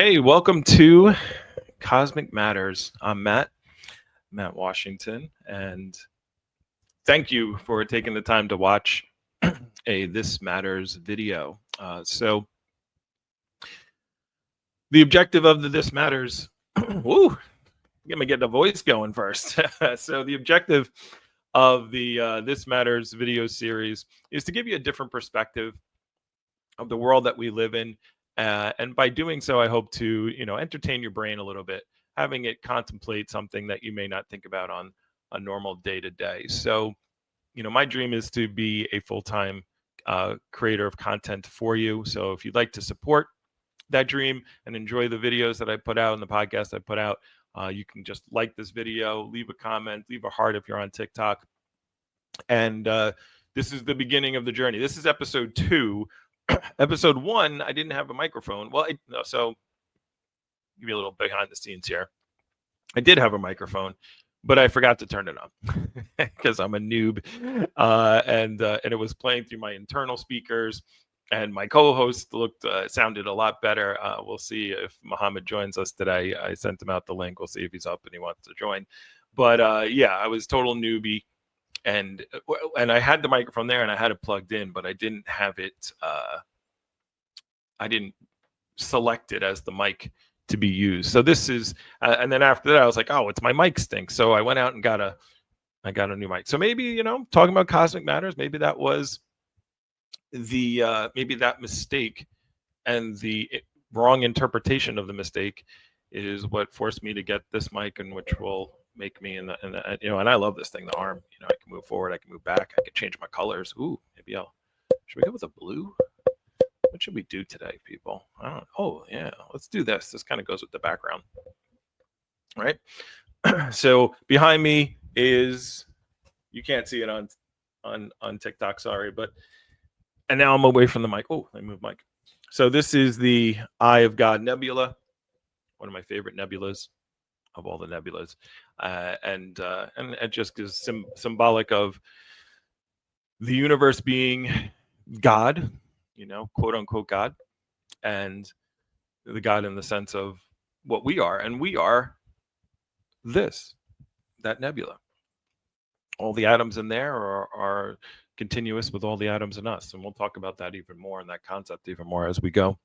Hey, welcome to Cosmic Matters. I'm Matt Washington, and thank you for taking the time to watch a This Matters video. The objective of the This Matters, woo, let me get the voice going first. So the objective of the This Matters video series is to give you a different perspective of the world that we live in. And by doing so, I hope to, entertain your brain a little bit, having it contemplate something that you may not think about on a normal day to day. So, my dream is to be a full-time creator of content for you. So if you'd like to support that dream and enjoy the videos that I put out and the podcast I put out, you can just like this video, leave a comment, leave a heart if you're on TikTok. And this is the beginning of the journey. This is episode 2. Episode 1, I didn't have a microphone. So give you a little behind the scenes here. I did have a microphone, but I forgot to turn it on because I'm a noob, and it was playing through my internal speakers. And my co-host sounded a lot better. We'll see if Muhammad joins us today. I sent him out the link. We'll see if he's up and he wants to join. But yeah, I was total newbie. And I had the microphone there and I had it plugged in, but I didn't have it. I didn't select it as the mic to be used. So this is, and then after that, I was like, oh, it's my mic stinks. So I went out and got a new mic. So maybe, talking about Cosmic Matters, maybe that was maybe that mistake and the wrong interpretation of the mistake is what forced me to get this mic, and which will make me and I love this thing, the arm. I can move forward, I can move back, I can change my colors. Ooh, maybe should we go with a blue? What should we do today, people? I don't. Oh yeah, let's do this. This kind of goes with the background, right? So behind me is, you can't see it on TikTok, sorry, and now I'm away from the mic. Oh, I moved mic. So this is the Eye of God Nebula, one of my favorite nebulas of all the nebulas, and it just is symbolic of the universe being God, quote unquote God, and the God in the sense of what we are, and we are that nebula. All the atoms in there are continuous with all the atoms in us, and we'll talk about that even more, and that concept even more as we go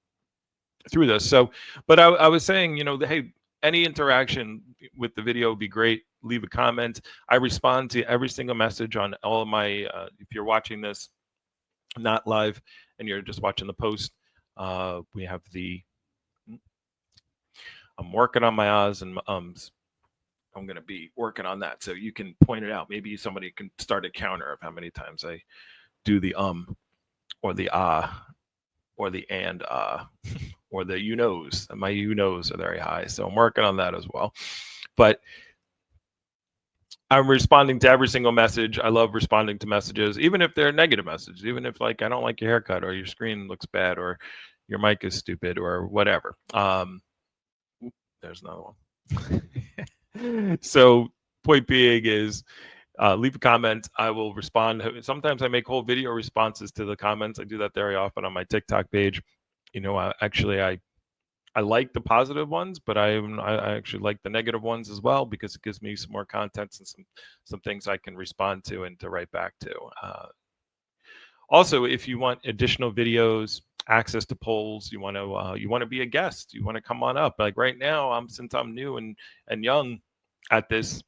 through this. So, but I was saying, hey, any interaction with the video would be great. Leave a comment. I respond to every single message on all of my, if you're watching this not live and you're just watching the post, we have I'm working on my ahs and my ums. I'm going to be working on that. So you can point it out. Maybe somebody can start a counter of how many times I do the or the ah or the and or the you knows. My you knows are very high. So I'm working on that as well. But I'm responding to every single message. I love responding to messages, even if they're negative messages, even if I don't like your haircut or your screen looks bad or your mic is stupid or whatever. There's another one. So point being is, leave a comment. I will respond. Sometimes I make whole video responses to the comments. I do that very often on my TikTok page. I like the positive ones, but I actually like the negative ones as well, because it gives me some more content and some things I can respond to and to write back to. Also, if you want additional videos, access to polls, you want to be a guest, you want to come on up. Like right now, since I'm new and young at this,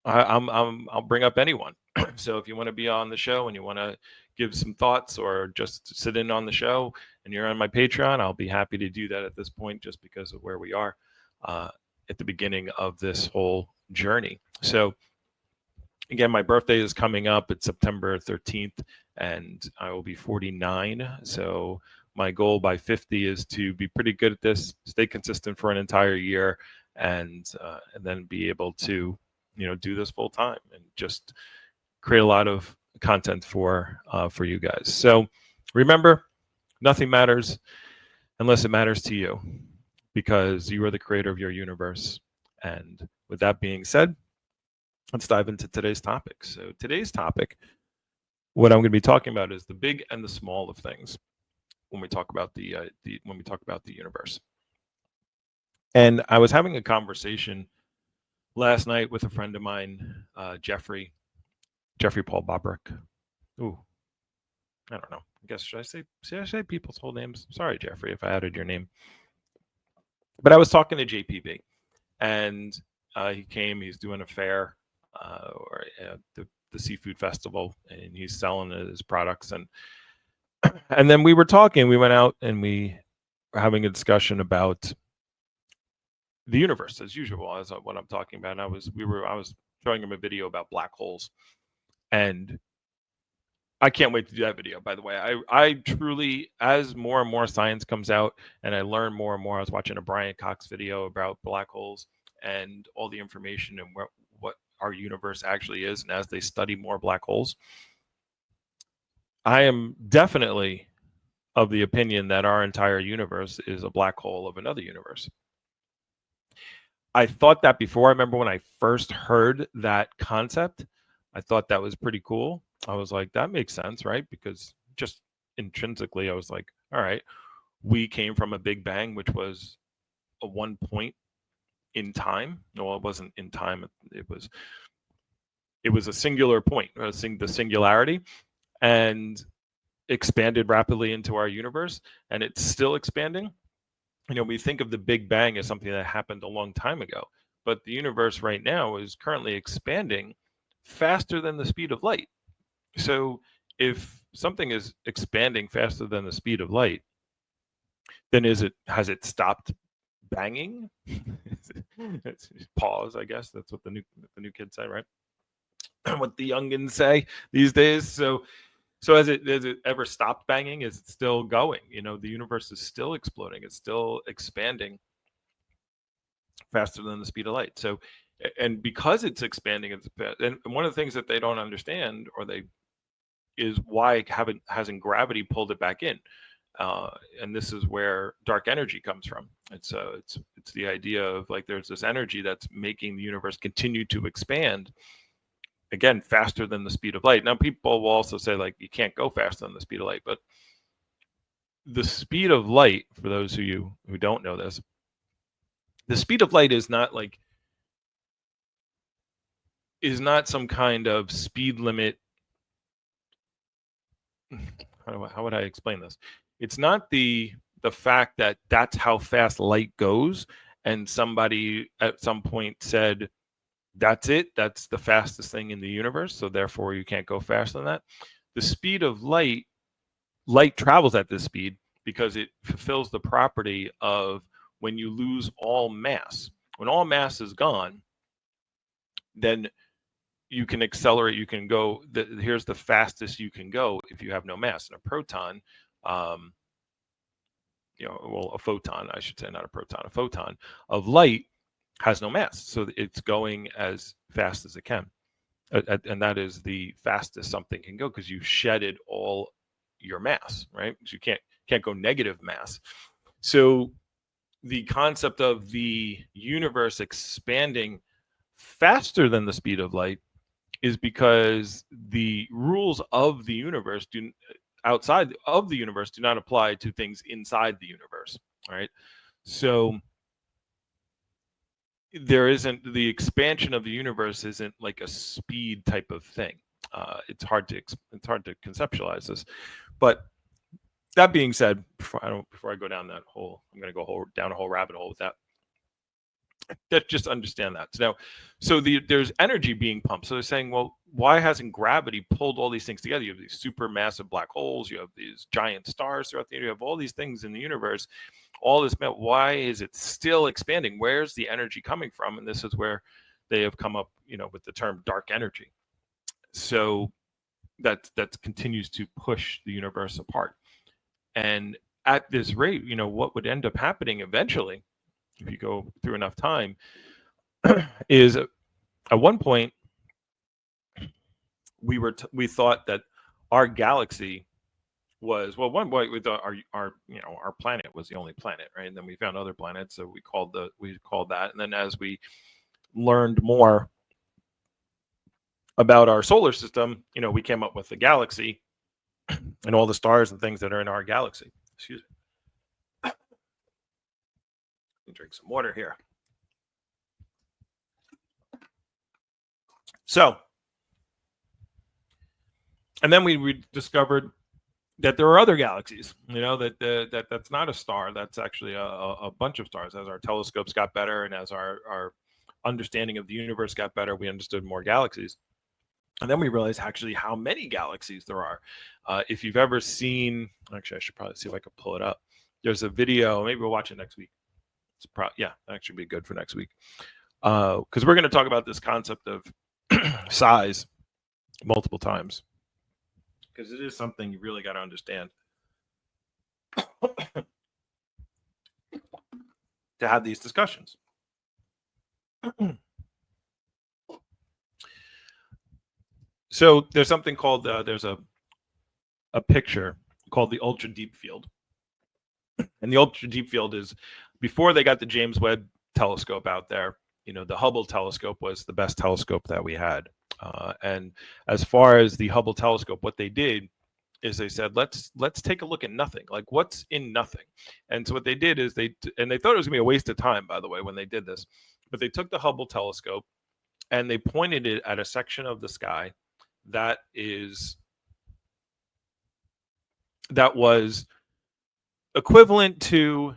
I'll bring up anyone. So if you want to be on the show and you want to give some thoughts or just sit in on the show and you're on my Patreon, I'll be happy to do that at this point, just because of where we are at the beginning of this whole journey. So again, my birthday is coming up. It's September 13th, and I will be 49. So my goal by 50 is to be pretty good at this, stay consistent for an entire year, and then be able to, do this full time and just create a lot of content for you guys. So remember, nothing matters unless it matters to you, because you are the creator of your universe. And with that being said, let's dive into today's topic. So today's topic, what I'm going to be talking about, is the big and the small of things when we talk about the universe. And I was having a conversation last night with a friend of mine, Jeffrey Paul Bobrick. Ooh, I don't know. I guess should I say people's whole names? Sorry, Jeffrey, if I added your name. But I was talking to JPB, and he came. He's doing a fair, or the seafood festival, and he's selling his products. And then we were talking. We went out and we were having a discussion about the universe as usual, as what I'm talking about. And I was showing him a video about black holes, and I can't wait to do that video. By the way, I truly, as more and more science comes out, and I learn more and more. I was watching a Brian Cox video about black holes and all the information and what our universe actually is, and as they study more black holes, I am definitely of the opinion that our entire universe is a black hole of another universe. I thought that before. I remember when I first heard that concept, I thought that was pretty cool. I was like, that makes sense, right? Because just intrinsically, I was like, all right, we came from a big bang, which was a one point in time. No, it wasn't in time. It was a singular point, the singularity, and expanded rapidly into our universe, and it's still expanding. We think of the Big Bang as something that happened a long time ago, but the universe right now is currently expanding faster than the speed of light. So if something is expanding faster than the speed of light, then has it stopped banging? Pause, I guess. That's what the new kids say, right? What the youngins say these days. So has it ever stopped banging? Is it still going? The universe is still exploding. It's still expanding faster than the speed of light. So, and because it's expanding, and one of the things that they don't understand, is why hasn't gravity pulled it back in? And this is where dark energy comes from. It's the idea of like there's this energy that's making the universe continue to expand, again, faster than the speed of light. Now, people will also say like you can't go faster than the speed of light, but the speed of light, for those who don't know this, the speed of light is not some kind of speed limit. How would I explain this? It's not the fact that that's how fast light goes, and somebody at some point said that's it, that's the fastest thing in the universe, so therefore you can't go faster than that. The speed of light travels at this speed because it fulfills the property of when you lose all mass. When all mass is gone, then you can accelerate. You can go. Here's the fastest you can go if you have no mass. And a proton, a photon, I should say, not a proton, a photon of light has no mass, so it's going as fast as it can, and that is the fastest something can go because you've shedded all your mass, right? Because you can't go negative mass. So the concept of the universe expanding faster than the speed of light is because the rules of the universe outside of the universe do not apply to things inside the universe, right? So there isn't, the expansion of the universe isn't like a speed type of thing. It's hard to conceptualize this, but that being said, before I go down that hole, I'm going to go down a whole rabbit hole with that. Just understand that. So there's energy being pumped. So they're saying, well, why hasn't gravity pulled all these things together? You have these super massive black holes. You have these giant stars throughout the universe. You have all these things in the universe. All this meant, why is it still expanding? Where's the energy coming from? And this is where they have come up, with the term dark energy. So that continues to push the universe apart. And at this rate, what would end up happening eventually, if you go through enough time, is at one point we thought that our galaxy was, well, one point we thought our planet was the only planet, right? And then we found other planets, so we called that. And then as we learned more about our solar system, we came up with the galaxy and all the stars and things that are in our galaxy. Excuse me. Drink some water here. So, and then we discovered that there are other galaxies, that's not a star. That's actually a bunch of stars. As our telescopes got better and as our understanding of the universe got better, we understood more galaxies. And then we realized actually how many galaxies there are. If you've ever seen, actually, I should probably see if I can pull it up. There's a video, maybe we'll watch it next week. Yeah, that should be good for next week. Because we're going to talk about this concept of size multiple times. Because it is something you really got to understand to have these discussions. So there's something called there's a picture called the ultra deep field, and the ultra deep field is before they got the James Webb telescope out there. The Hubble telescope was the best telescope that we had, and as far as the Hubble telescope, what they did is they said let's take a look at nothing, like what's in nothing. And so what they did is they thought it was gonna be a waste of time, by the way, when they did this, but they took the Hubble telescope and they pointed it at a section of the sky that was equivalent to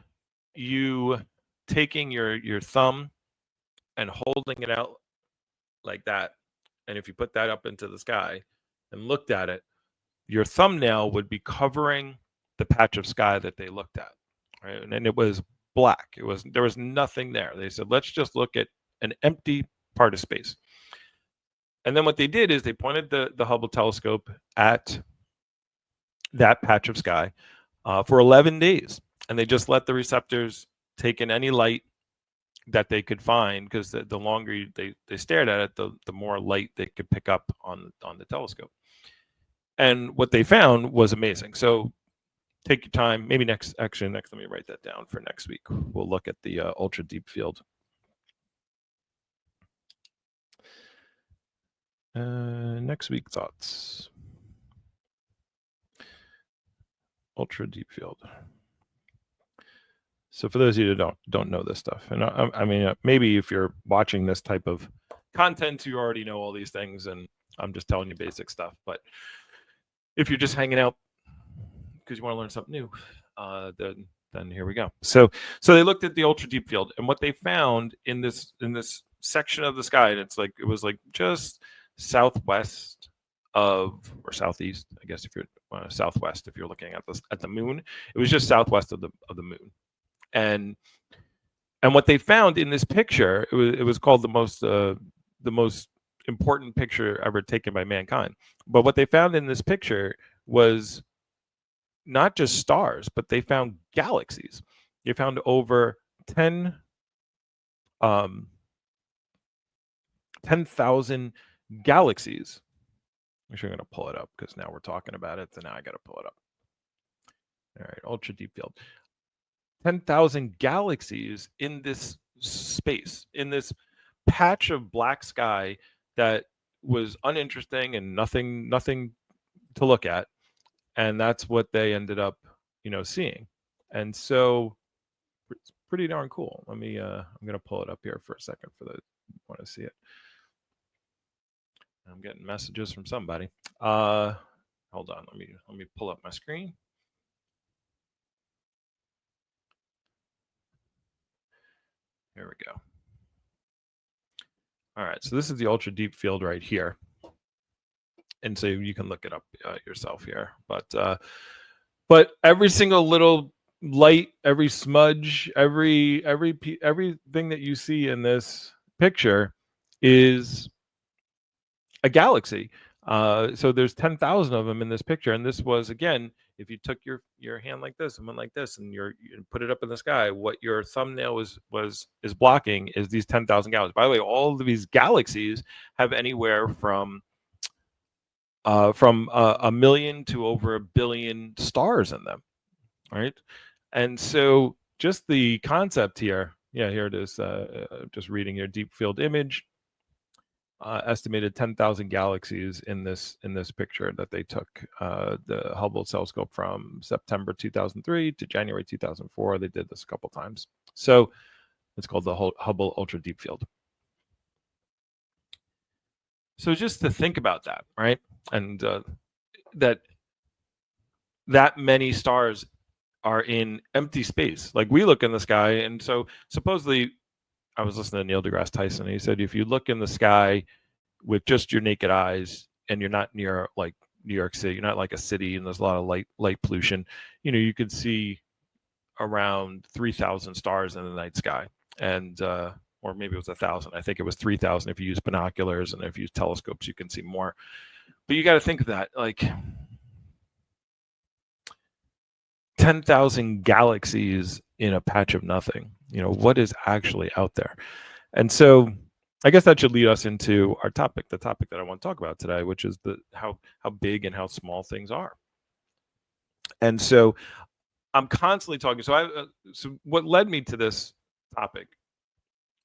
you taking your thumb and holding it out like that, and if you put that up into the sky and looked at it, your thumbnail would be covering the patch of sky that they looked at, right? And it was black. There was nothing there. They said, let's just look at an empty part of space. And then what they did is they pointed the Hubble telescope at that patch of sky for 11 days. And they just let the receptors take in any light that they could find, because the longer they stared at it, the more light they could pick up on the telescope. And what they found was amazing. So take your time. Maybe next, let me write that down for next week. We'll look at the ultra deep field. Next week thoughts. Ultra deep field. So for those of you that don't know this stuff, and I mean, maybe if you're watching this type of content, you already know all these things, and I'm just telling you basic stuff. But if you're just hanging out because you want to learn something new, then here we go. So they looked at the ultra deep field, and what they found in this section of the sky, and it was just southwest of, or southeast, I guess, if you're southwest, if you're looking at the moon, it was just southwest of the moon. And what they found in this picture, it was called the most important picture ever taken by mankind. But what they found in this picture was not just stars, but they found galaxies. They found over 10,000 galaxies. I'm sure I'm going to pull it up because now we're talking about it, so now I got to pull it up. All right, ultra deep field. 10,000 galaxies in this space, in this patch of black sky that was uninteresting and nothing to look at. And that's what they ended up, seeing. And so it's pretty darn cool. Let me, I'm going to pull it up here for a second for those who want to see it. I'm getting messages from somebody. Hold on. Let me pull up my screen. Here we go. All right. So this is the ultra deep field right here. And so you can look it up yourself here. But every single little light, every smudge, everything that you see in this picture is a galaxy. So there's 10,000 of them in this picture. And this was, again, if you took your hand like this and went like this and you put it up in the sky, what your thumbnail is blocking is these 10,000 galaxies. By the way, all of these galaxies have anywhere from a million to over a billion stars in them, right? And so just the concept here, here it is, just reading your deep field image, estimated 10,000 galaxies in this picture that they took the Hubble telescope from September 2003 to January 2004. They did this a couple times. So It's called the Hubble Ultra Deep Field. So just to think about that, right? And that many stars are in empty space. Like we look in the sky, and so supposedly, I was listening to Neil deGrasse Tyson, and he said if you look in the sky with just your naked eyes, and you're not near like New York City, you're not like a city, and there's a lot of light pollution, you could see around 3,000 stars in the night sky, and or maybe it was 1,000. I think it was 3,000 if you use binoculars, and if you use telescopes, you can see more. But you got to think of that, like 10,000 galaxies in a patch of nothing. What is actually out there? And so I guess that should lead us into our topic, the topic that I want to talk about today, which is how big and how small things are. And so I'm constantly talking. So what led me to this topic,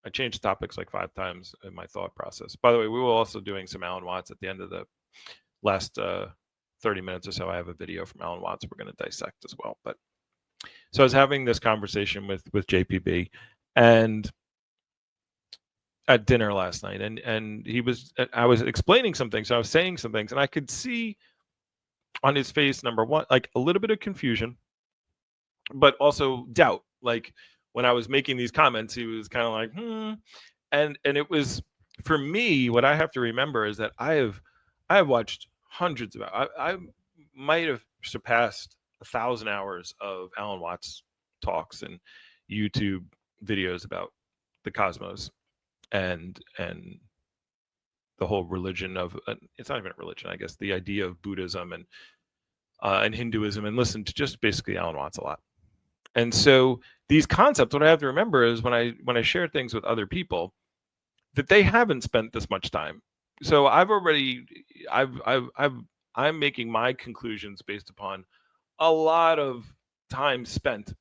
I changed topics like 5 times in my thought process. By the way, we were also doing some Alan Watts at the end of the last 30 minutes or so. I have a video from Alan Watts we're going to dissect as well. But so I was having this conversation with JPB, and at dinner last night, and I was explaining some things. So I was saying some things, and I could see on his face, number one, like a little bit of confusion, but also doubt. Like when I was making these comments, he was kind of like, and it was, for me, what I have to remember is that I have watched hundreds of, I might have surpassed 1,000 hours of Alan Watts talks and YouTube videos about the cosmos and the whole religion of, it's not even a religion, I guess, the idea of Buddhism and Hinduism, and listen to just basically Alan Watts a lot. And so these concepts, what I have to remember is when I share things with other people, that they haven't spent this much time. So I'm making my conclusions based upon a lot of time spent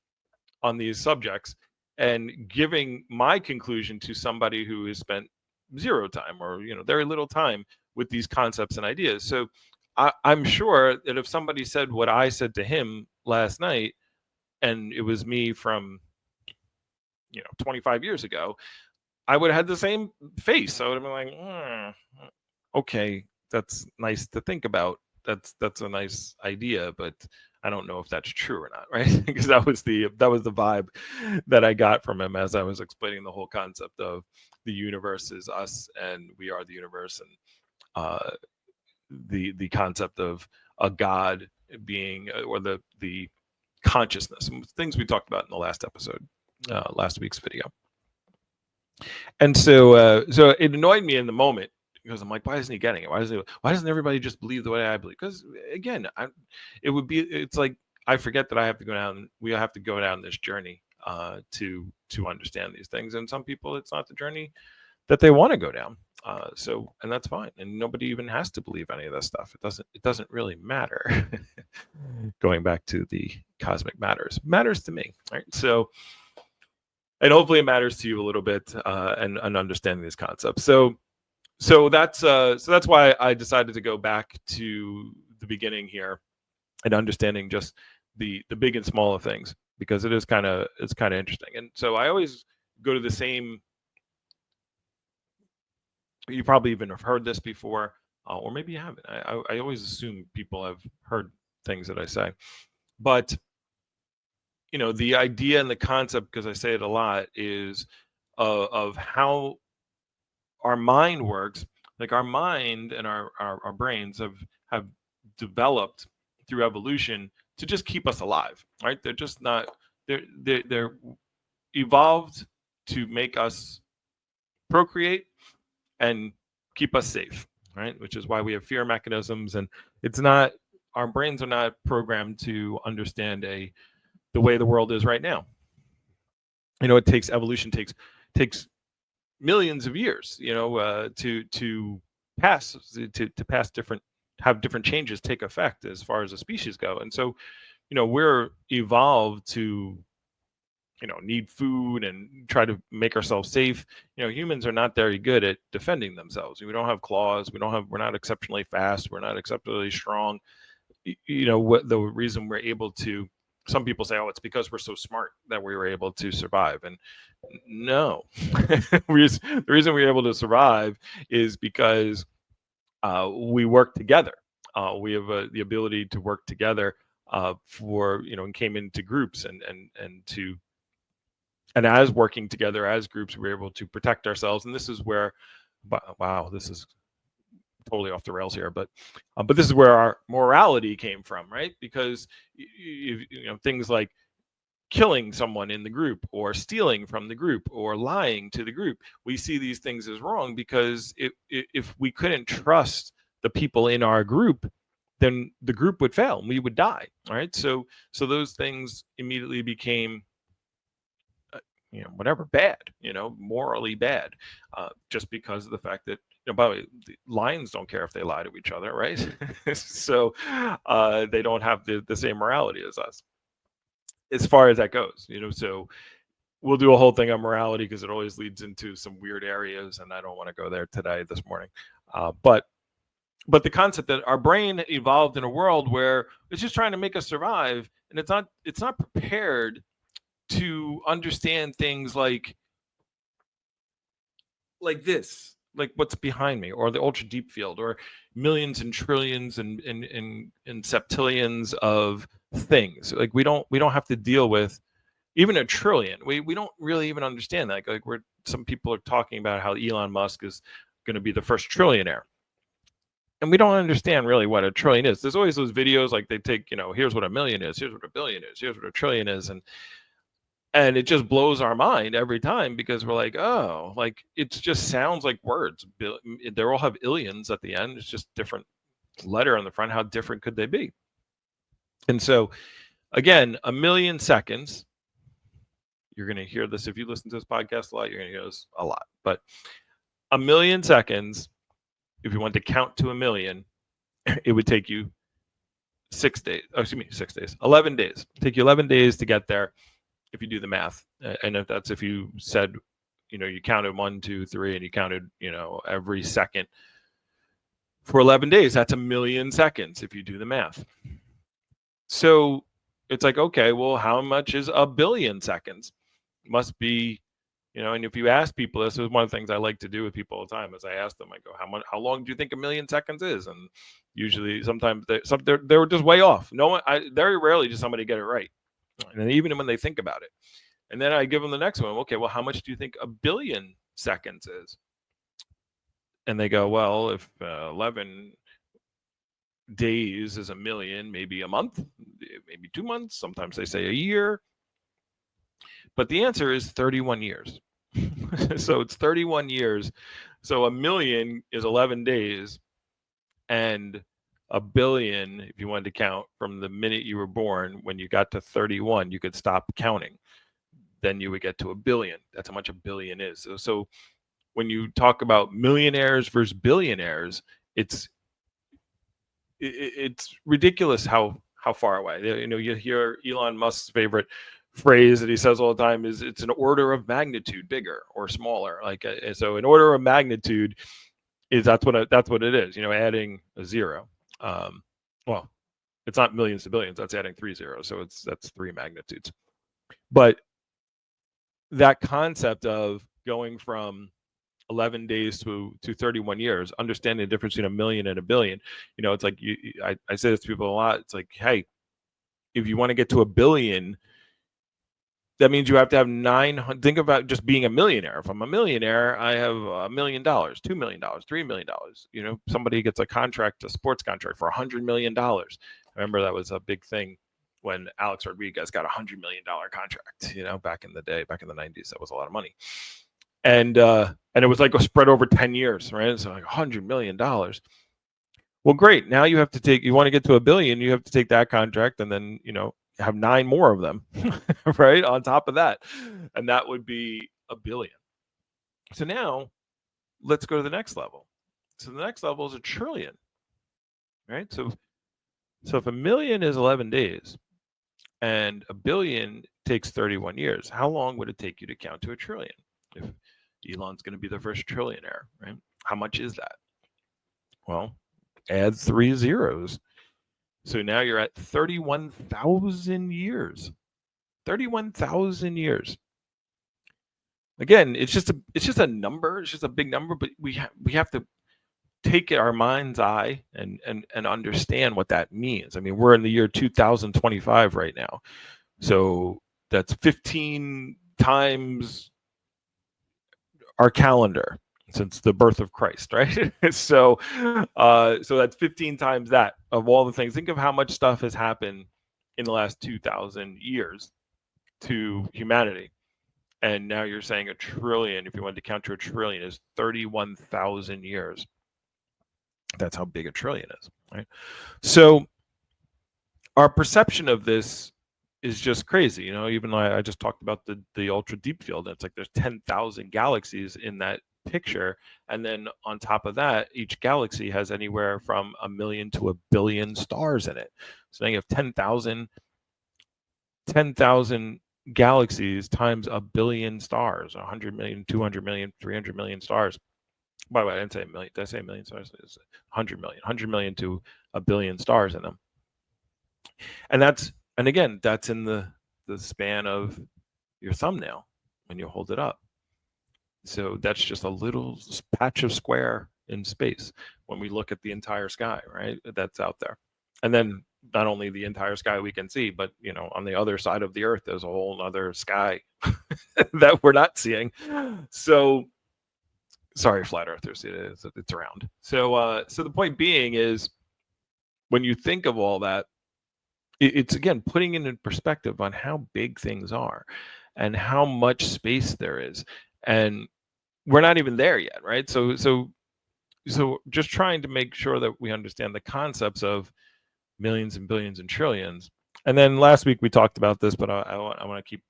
on these subjects, and giving my conclusion to somebody who has spent zero time or very little time with these concepts and ideas. So I'm sure that if somebody said what I said to him last night, and it was me from 25 years ago, I would have had the same face. I would have been like, okay, that's nice to think about. That's a nice idea, but I don't know if that's true or not, right? Because that was the vibe that I got from him as I was explaining the whole concept of the universe is us and we are the universe, and the concept of a God being, or the consciousness, things we talked about in the last episode, last week's video. And so it annoyed me in the moment, because I'm like, why isn't he getting it? Why doesn't everybody just believe the way I believe? Because again, it's like I forget that I have to go down. We have to go down this journey to understand these things. And some people, it's not the journey that they want to go down. And that's fine. And nobody even has to believe any of this stuff. It doesn't really matter. Going back to the cosmic matters to me, right? So, and hopefully it matters to you a little bit, and understanding these concepts. So that's why I decided to go back to the beginning here and understanding just the big and small of things, because it's kind of interesting. And so I always go to the same. You probably even have heard this before, or maybe you haven't. I always assume people have heard things that I say, but the idea and the concept, because I say it a lot, is of how our mind works. Like our mind and our brains have developed through evolution to just keep us alive, right? They're just not, they're evolved to make us procreate and keep us safe, right? Which is why we have fear mechanisms, and it's not, our brains are not programmed to understand the way the world is right now. It takes evolution, takes millions of years, to pass have different changes take effect as far as the species go. And so, we're evolved to, need food and try to make ourselves safe. Humans are not very good at defending themselves. We don't have claws. We're not exceptionally fast. We're not exceptionally strong. What the reason we're able to some people say, oh, it's because we're so smart that we were able to survive. And no, the reason we were able to survive is because we work together. We have the ability to work together and came into groups and as working together as groups, we were able to protect ourselves. And this is where, wow, this is totally off the rails here, but this is where our morality came from, right? Because things like killing someone in the group or stealing from the group or lying to the group, we see these things as wrong because if we couldn't trust the people in our group, then the group would fail and we would die. All right, so those things immediately became whatever, bad, morally bad, just because of the fact that, by the way, the lions don't care if they lie to each other, right? So they don't have the same morality as us as far as that goes, so we'll do a whole thing on morality because it always leads into some weird areas, and I don't want to go there today, this morning. But the concept that our brain evolved in a world where it's just trying to make us survive, and it's not prepared to understand things like this, like what's behind me, or the ultra deep field, or millions and trillions and septillions of things. Like we don't have to deal with even a trillion. We don't really even understand that. Like some people are talking about how Elon Musk is going to be the first trillionaire. And we don't understand really what a trillion is. There's always those videos like they take, here's what a million is, here's what a billion is, here's what a trillion is. And it just blows our mind every time because we're like, oh, like it just sounds like words. They all have illions at the end. It's just different letter on the front. How different could they be? And so, again, a million seconds. You're going to hear this if you listen to this podcast a lot. You're going to hear this a lot. But a million seconds, if you want to count to a million, it would take you 6 days. Oh, excuse me, 6 days. 11 days. Take you 11 days to get there. If you do the math, and if you said, you counted 1, 2, 3, and you counted, every second for 11 days, that's a million seconds if you do the math. So it's like, okay, well, how much is a billion seconds? Must be, and if you ask people, this is one of the things I like to do with people all the time, is I ask them, I go, how long do you think a million seconds is? And usually, sometimes they're just way off. Very rarely does somebody get it right. And even when they think about it, and then I give them the next one. Okay, well, how much do you think a billion seconds is? And they go, well, if 11 days is a million, maybe a month, maybe 2 months. Sometimes they say a year. But the answer is 31 years. So it's 31 years. So a million is 11 days, and a billion, if you wanted to count from the minute you were born, when you got to 31, you could stop counting. Then you would get to a billion. That's how much a billion is. So when you talk about millionaires versus billionaires, it's ridiculous how far away. You hear Elon Musk's favorite phrase that he says all the time is it's an order of magnitude bigger or smaller. Like so, an order of magnitude is that's what it is. Adding a zero. Well, it's not millions to billions. That's adding 3 zeros. So that's 3 magnitudes. But that concept of going from 11 days to 31 years, understanding the difference between a million and a billion, it's like I say this to people a lot. It's like, hey, if you want to get to a billion, that means you have to have 900. Think about just being a millionaire. If I'm a millionaire, I have $1 million, $2 million, $3 million. Somebody gets a sports contract for $100 million. I remember that was a big thing when Alex Rodriguez got $100 million contract, back in the day, back in the 90s. That was a lot of money. And it was like a spread over 10 years, right? So like $100 million. Well, great. Now you want to get to a billion, you have to take that contract and then, have 9 more of them, right? On top of that. And that would be a billion. So now let's go to the next level. So the next level is a trillion, right? So if a million is 11 days and a billion takes 31 years, how long would it take you to count to a trillion? If Elon's going to be the first trillionaire, right? How much is that? Well, add 3 zeros. So now you're at 31,000 years. 31,000 years. Again, it's just a number. It's just a big number, but we have to take our mind's eye and understand what that means. I mean, we're in the year 2025 right now. So that's 15 times our calendar since the birth of Christ, right? So that's 15 times that of all the things. Think of how much stuff has happened in the last 2,000 years to humanity. And now you're saying a trillion, if you wanted to count to a trillion, is 31,000 years. That's how big a trillion is, right? So our perception of this is just crazy. Even I just talked about the ultra deep field. It's like there's 10,000 galaxies in that picture. And then on top of that, each galaxy has anywhere from 1 million to 1 billion stars in it. So now you have 10,000 galaxies times 1 billion stars, 100 million, 200 million, 300 million stars. By the way, I didn't say a million. Did I say a million stars? It's 100 million to 1 billion stars in them. And again, that's in the span of your thumbnail when you hold it up. So that's just a little patch of square in space when we look at the entire sky, right? That's out there. And then not only the entire sky we can see, but on the other side of the earth, there's a whole other sky that we're not seeing. So sorry, flat earthers, it's around. So the point being is, when you think of all that, it's again putting it in perspective on how big things are and how much space there is. And we're not even there yet, right? So just trying to make sure that we understand the concepts of millions and billions and trillions. And then last week we talked about this, but I want to keep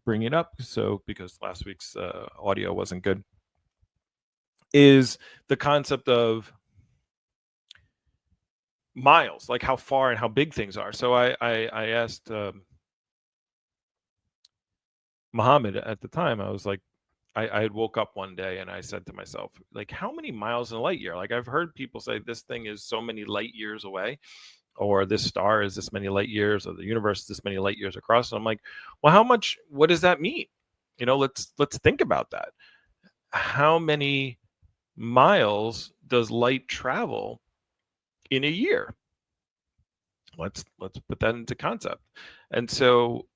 bringing it up, because last week's audio wasn't good, is the concept of miles, like how far and how big things are. So I asked Muhammad at the time. I was like, I had woke up one day and I said to myself, like, how many miles in a light year? Like, I've heard people say this thing is so many light years away, or this star is this many light years, or the universe is this many light years across. And I'm like, well, what does that mean? Let's think about that. How many miles does light travel in a year? Let's put that into concept. And so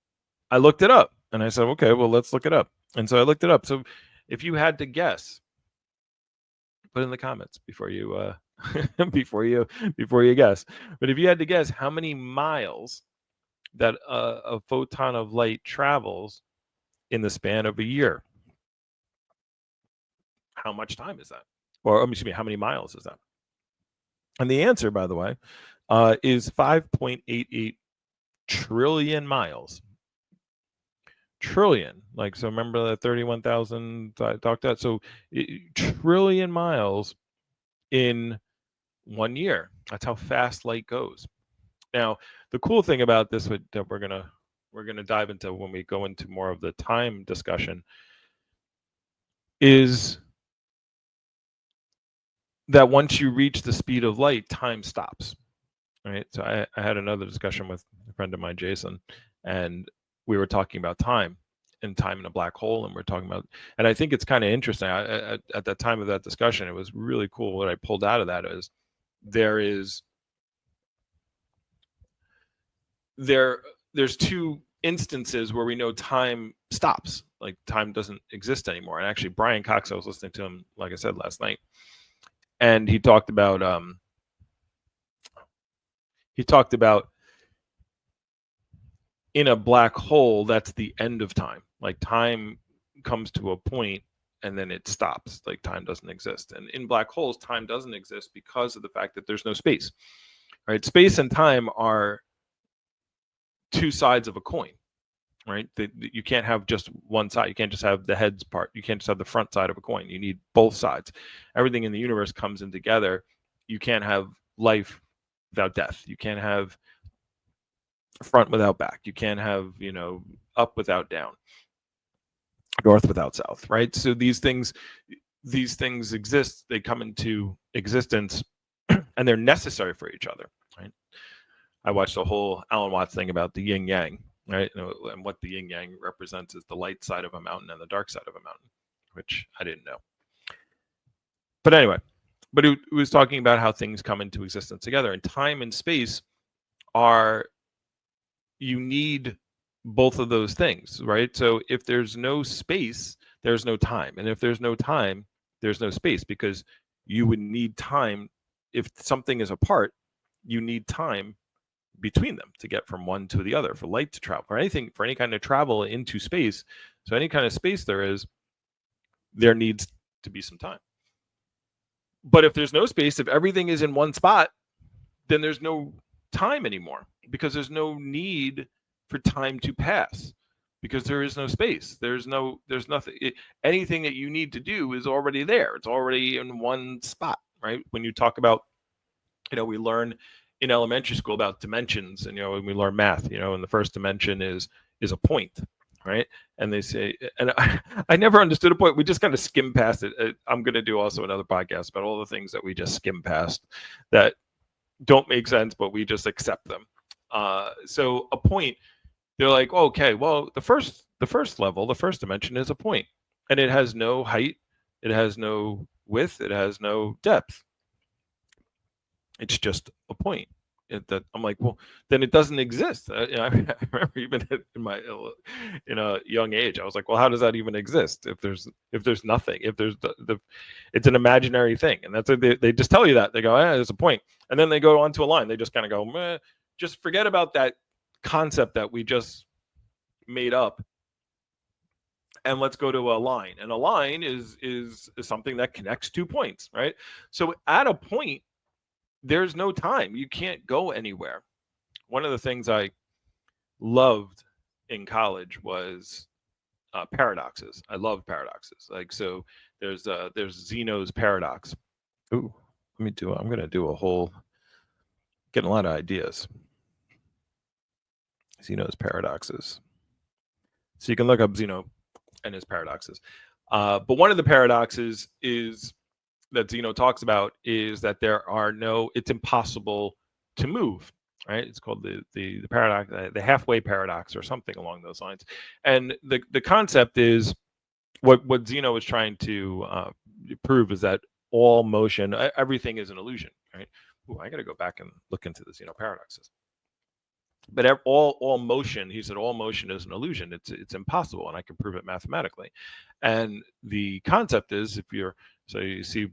I looked it up and I said, okay, well, let's look it up. And so I looked it up. So if you had to guess, put in the comments before you before you guess. But if you had to guess how many miles that a photon of light travels in the span of a year, how much time is that? Or excuse me, how many miles is that? And the answer, by the way, is 5.88 trillion miles. Trillion, like, so remember that 31,000 I talked about? So trillion miles in 1 year. That's how fast light goes. Now, the cool thing about this that we're gonna dive into when we go into more of the time discussion is that once you reach the speed of light, time stops. Right. So I had another discussion with a friend of mine, Jason, and we were talking about time and time in a black hole, and we're talking about, and I think it's kind of interesting. At the time of that discussion, it was really cool. What I pulled out of that is there's two instances where we know time stops, like time doesn't exist anymore. And actually, Brian Cox, I was listening to him, like I said, last night, and he talked about in a black hole, that's the end of time. Like, time comes to a point and then it stops. Like, time doesn't exist. And in black holes, time doesn't exist because of the fact that there's no space. Right? Space and time are two sides of a coin. Right? You can't have just one side. You can't just have the heads part. You can't just have the front side of a coin. You need both sides. Everything in the universe comes in together. You can't have life without death. You can't have front without back. You can't have, up without down, north without south, right? So these things exist. They come into existence and they're necessary for each other, right? I watched a whole Alan Watts thing about the yin yang, right? And what the yin yang represents is the light side of a mountain and the dark side of a mountain, which I didn't know. But anyway, but it was talking about how things come into existence together, and time and space are, you need both of those things, right? So if there's no space, there's no time. And if there's no time, there's no space, because you would need time. If something is apart, you need time between them to get from one to the other, for light to travel, for anything, for any kind of travel into space. So any kind of space there is, there needs to be some time. But if there's no space, if everything is in one spot, then there's no time anymore, because there's no need for time to pass, because there is no space. There's nothing. Anything that you need to do is already there. It's already in one spot, right? When you talk about, we learn in elementary school about dimensions, and when we learn math, and the first dimension is a point, right? And they say, and I never understood a point. We just kind of skim past it. I'm going to do also another podcast about all the things that we just skim past that don't make sense, but we just accept them. So a point, they're like, okay, well, the first level, the first dimension is a point, and it has no height, it has no width, it has no depth. It's just a point. That I'm like, well, then it doesn't exist. I remember even in a young age, I was like, well, how does that even exist if there's nothing, if there's it's an imaginary thing. And that's they just tell you that. They go, there's a point, and then they go onto a line. They just kind of go, meh, just forget about that concept that we just made up, and let's go to a line. And a line is something that connects 2 points, right? So at a point, there's no time. You can't go anywhere. One of the things I loved in college was paradoxes. I love paradoxes. Like, so there's Zeno's paradox. Ooh, I'm going to do a whole, getting a lot of ideas. Zeno's paradoxes. So you can look up Zeno and his paradoxes. But one of the paradoxes is that Zeno talks about is that it's impossible to move, right? It's called the paradox, the halfway paradox, or something along those lines. And the concept is what Zeno is trying to prove is that all motion, everything is an illusion, right? Ooh, I got to go back and look into the Zeno paradoxes. But all motion, he said, all motion is an illusion. It's impossible, and I can prove it mathematically. And the concept is, so you see,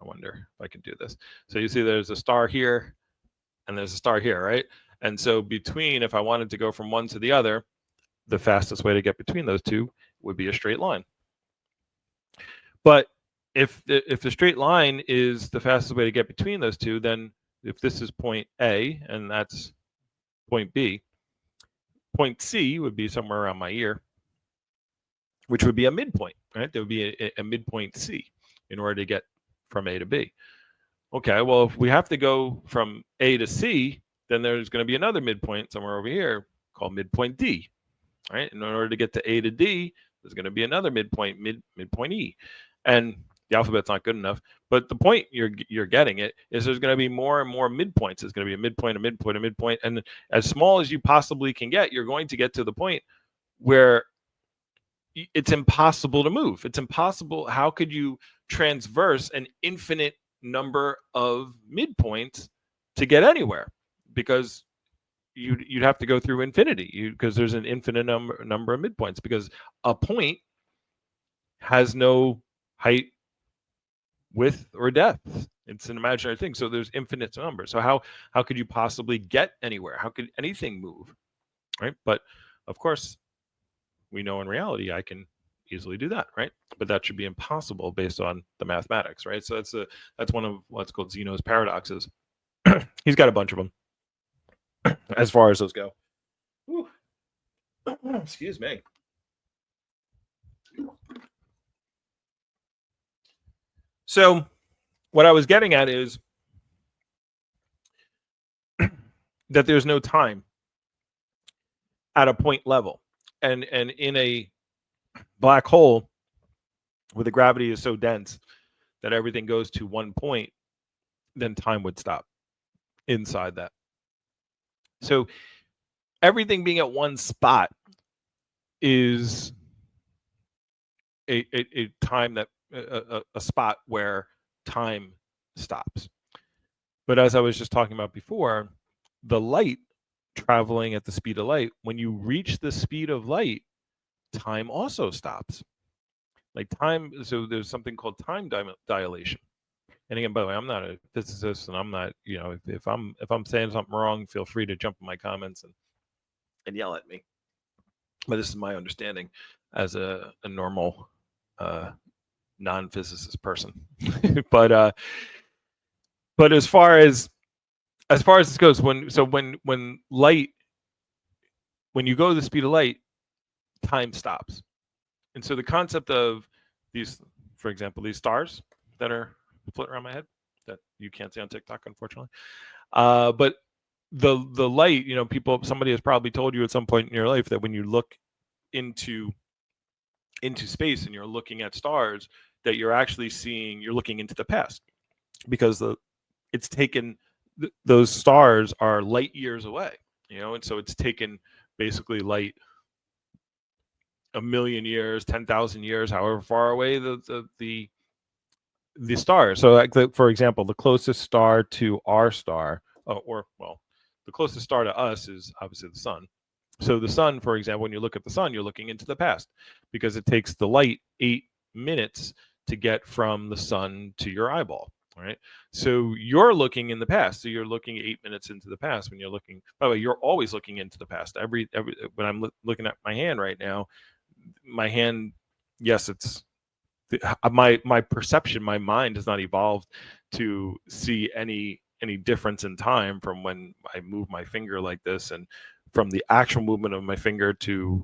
I wonder if I can do this. So you see there's a star here and there's a star here, right? And so between, if I wanted to go from one to the other, the fastest way to get between those two would be a straight line. But if the straight line is the fastest way to get between those two, then if this is point A and that's point B, point C would be somewhere around my ear, which would be a midpoint, right? There would be a midpoint C in order to get from A to B. Okay, well, if we have to go from A to C, then there's going to be another midpoint somewhere over here called midpoint D, right? And in order to get to A to D, there's going to be another midpoint, midpoint E. And the alphabet's not good enough, but the point you're getting it is there's going to be more and more midpoints. There's going to be a midpoint, a midpoint, a midpoint, and as small as you possibly can get, you're going to get to the point where it's impossible to move. It's impossible. How could you transverse an infinite number of midpoints to get anywhere? Because you'd have to go through infinity, because there's an infinite number of midpoints, because a point has no height, width, or depth. It's an imaginary thing. So there's infinite numbers. So how could you possibly get anywhere? How could anything move? Right? But of course, we know in reality I can easily do that, right? But that should be impossible based on the mathematics, right? So that's one of what's called Zeno's paradoxes. He's got a bunch of them as far as those go. Ooh. Excuse me. So what I was getting at is that there's no time at a point level. And in a black hole where the gravity is so dense that everything goes to one point, then time would stop inside that. So everything being at one spot is a time that a spot where time stops. But as I was just talking about before, the light traveling at the speed of light, when you reach the speed of light, time also stops. Like time, so there's something called time dilation. And again, by the way, I'm not a physicist, and I'm not, if I'm saying something wrong, feel free to jump in my comments and yell at me. But this is my understanding as a normal non-physicist person. but but as far as this goes, when light, when you go to the speed of light, time stops. And so the concept of these, for example, these stars that are floating around my head that you can't see on TikTok, unfortunately. But the light, somebody has probably told you at some point in your life that when you look into space and you're looking at stars, that you're actually you're looking into the past, because it's taken, those stars are light years away, and so it's taken basically light a million years, 10,000 years, however far away the stars. So, like, for example, the closest star to our star, the closest star to us is obviously the sun. So the sun, for example, when you look at the sun, you're looking into the past, because it takes the light 8 minutes to get from the sun to your eyeball. Right. So you're looking in the past. So you're looking 8 minutes into the past when you're looking. By the way, you're always looking into the past. Every when I'm looking at my hand right now, my hand, yes, it's my perception, my mind has not evolved to see any difference in time from when I move my finger like this, and from the actual movement of my finger to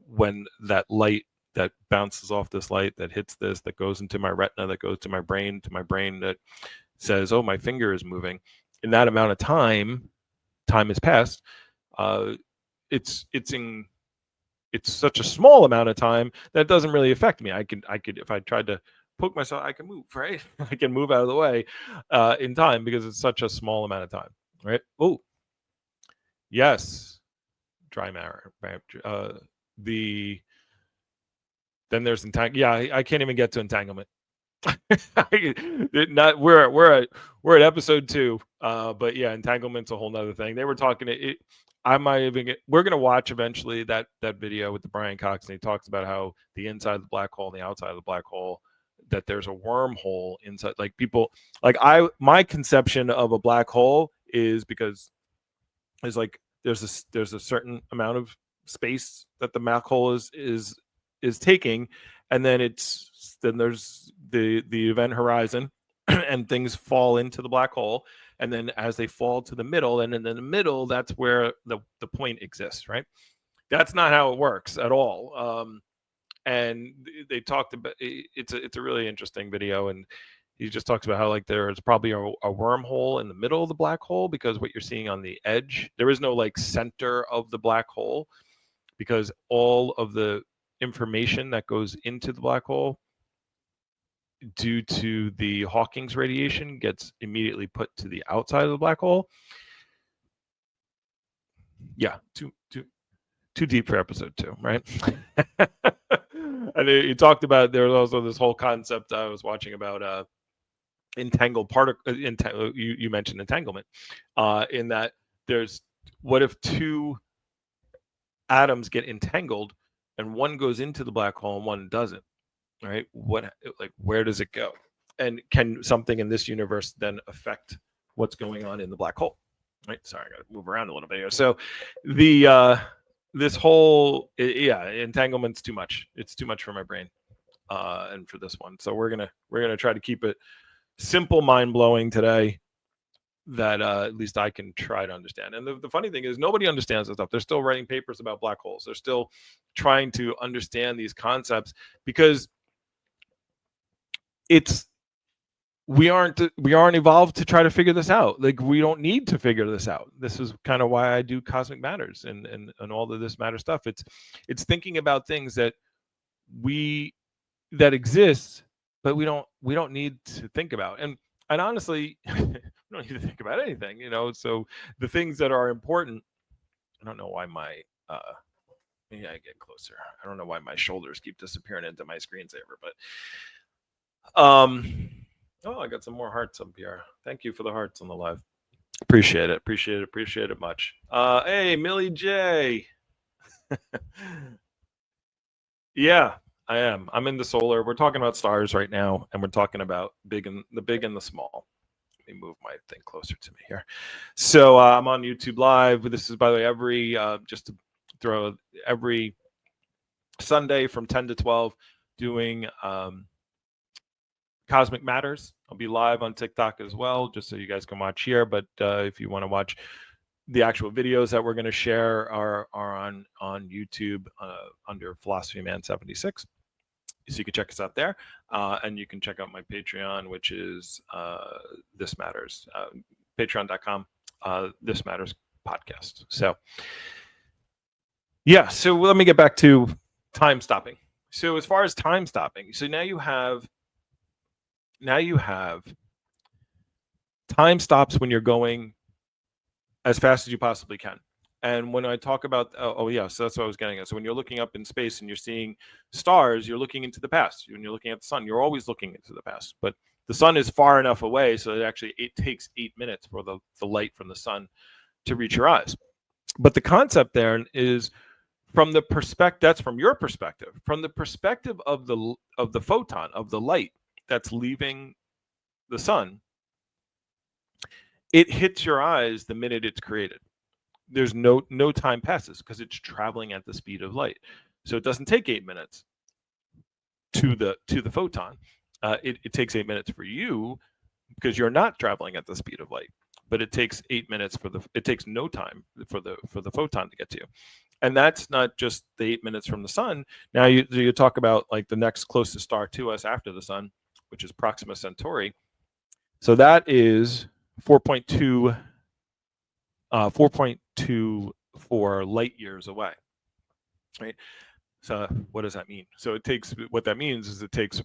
when that light that bounces off this light that hits this, that goes into my retina, that goes to my brain that says, oh, my finger is moving. In that amount of time has passed. It's such a small amount of time that doesn't really affect me. I could, if I tried to poke myself, I can move, right? I can move out of the way in time, because it's such a small amount of time, right? Oh, yes, dry matter. Then there's entanglement. Yeah, I can't even get to entanglement. We're at episode 2, but yeah, entanglement's a whole nother thing. They were talking I might even we're gonna watch eventually that video with the Brian Cox, and he talks about how the inside of the black hole and the outside of the black hole, that there's a wormhole inside. Like, people, like, my conception of a black hole is, because it's like there's a certain amount of space that the black hole is taking, and then there's the event horizon, and things fall into the black hole, and then as they fall to the middle, and in the middle, that's where the point exists, right? That's not how it works at all. And they talked about, it's a really interesting video, and he just talks about how, like, there's probably a wormhole in the middle of the black hole, because what you're seeing on the edge, there is no, like, center of the black hole, because all of the information that goes into the black hole, due to the Hawking's radiation, gets immediately put to the outside of the black hole. Yeah, too deep for episode 2, right? And he talked about, there was also this whole concept I was watching about entangled particle. You mentioned entanglement, in that there's, what if 2 atoms get entangled and one goes into the black hole and one doesn't, right? Where does it go? And can something in this universe then affect what's going on in the black hole, right? Sorry, I got to move around a little bit here. So this whole, entanglement's too much. It's too much for my brain, and for this one. So we're gonna try to keep it simple, mind-blowing today, that at least I can try to understand. And the funny thing is, nobody understands this stuff. They're still writing papers about black holes. They're still trying to understand these concepts, because we aren't evolved to try to figure this out. Like, we don't need to figure this out. This is kind of why I do Cosmic Matters and all of this matter stuff. It's thinking about things that exist, but we don't need to think about. And honestly, we don't need to think about anything, So the things that are important I don't know why my maybe I get closer. I don't know why my shoulders keep disappearing into my screensaver, but oh, I got some more hearts up here. Thank you for the hearts on the live. Appreciate it. Appreciate it. Appreciate it much. Hey, Millie J. Yeah, I am. I'm into solar. We're talking about stars right now, and we're talking about the big and the small. Let me move my thing closer to me here. So I'm on YouTube Live. This is, by the way, every just to throw every Sunday from 10 to 12 doing Cosmic Matters. I'll be live on TikTok as well, just so you guys can watch here. But if you want to watch the actual videos that we're going to share are on YouTube under Philosophy Man 76. So you can check us out there, and you can check out my Patreon, which is This Matters, patreon.com, This Matters podcast. So yeah, so let me get back to time stopping. So as far as time stopping, so now you have time stops when you're going as fast as you possibly can. And when I talk about, yeah, so that's what I was getting at. So when you're looking up in space and you're seeing stars, you're looking into the past. When you're looking at the sun, you're always looking into the past. But the sun is far enough away so that actually it takes 8 minutes for the light from the sun to reach your eyes. But the concept there is from the perspective, that's from your perspective, from the perspective of the photon, of the light that's leaving the sun, it hits your eyes the minute it's created. There's no time passes because it's traveling at the speed of light. So it doesn't take 8 minutes to the photon. It takes 8 minutes for you because you're not traveling at the speed of light. But it takes 8 minutes it takes no time for the photon to get to you. And that's not just the 8 minutes from the sun. Now you talk about like the next closest star to us after the sun, which is Proxima Centauri. So that is 4.24 light years away, right? So what does that mean? So what that means is it takes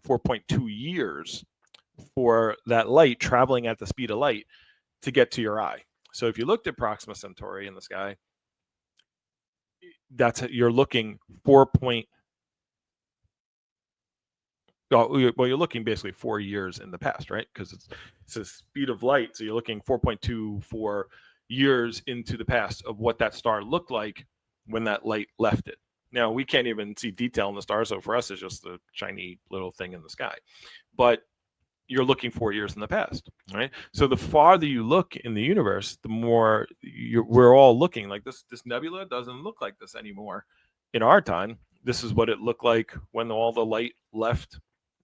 4.2 years for that light traveling at the speed of light to get to your eye. So if you looked at Proxima Centauri in the sky, you're looking you're looking basically 4 years in the past, right? Because it's the speed of light. So you're looking 4.24 years into the past of what that star looked like when that light left it. Now, we can't even see detail in the star. So for us, it's just a shiny little thing in the sky. But you're looking 4 years in the past, right? So the farther you look in the universe, the more we're all looking like this nebula doesn't look like this anymore in our time. This is what it looked like when all the light left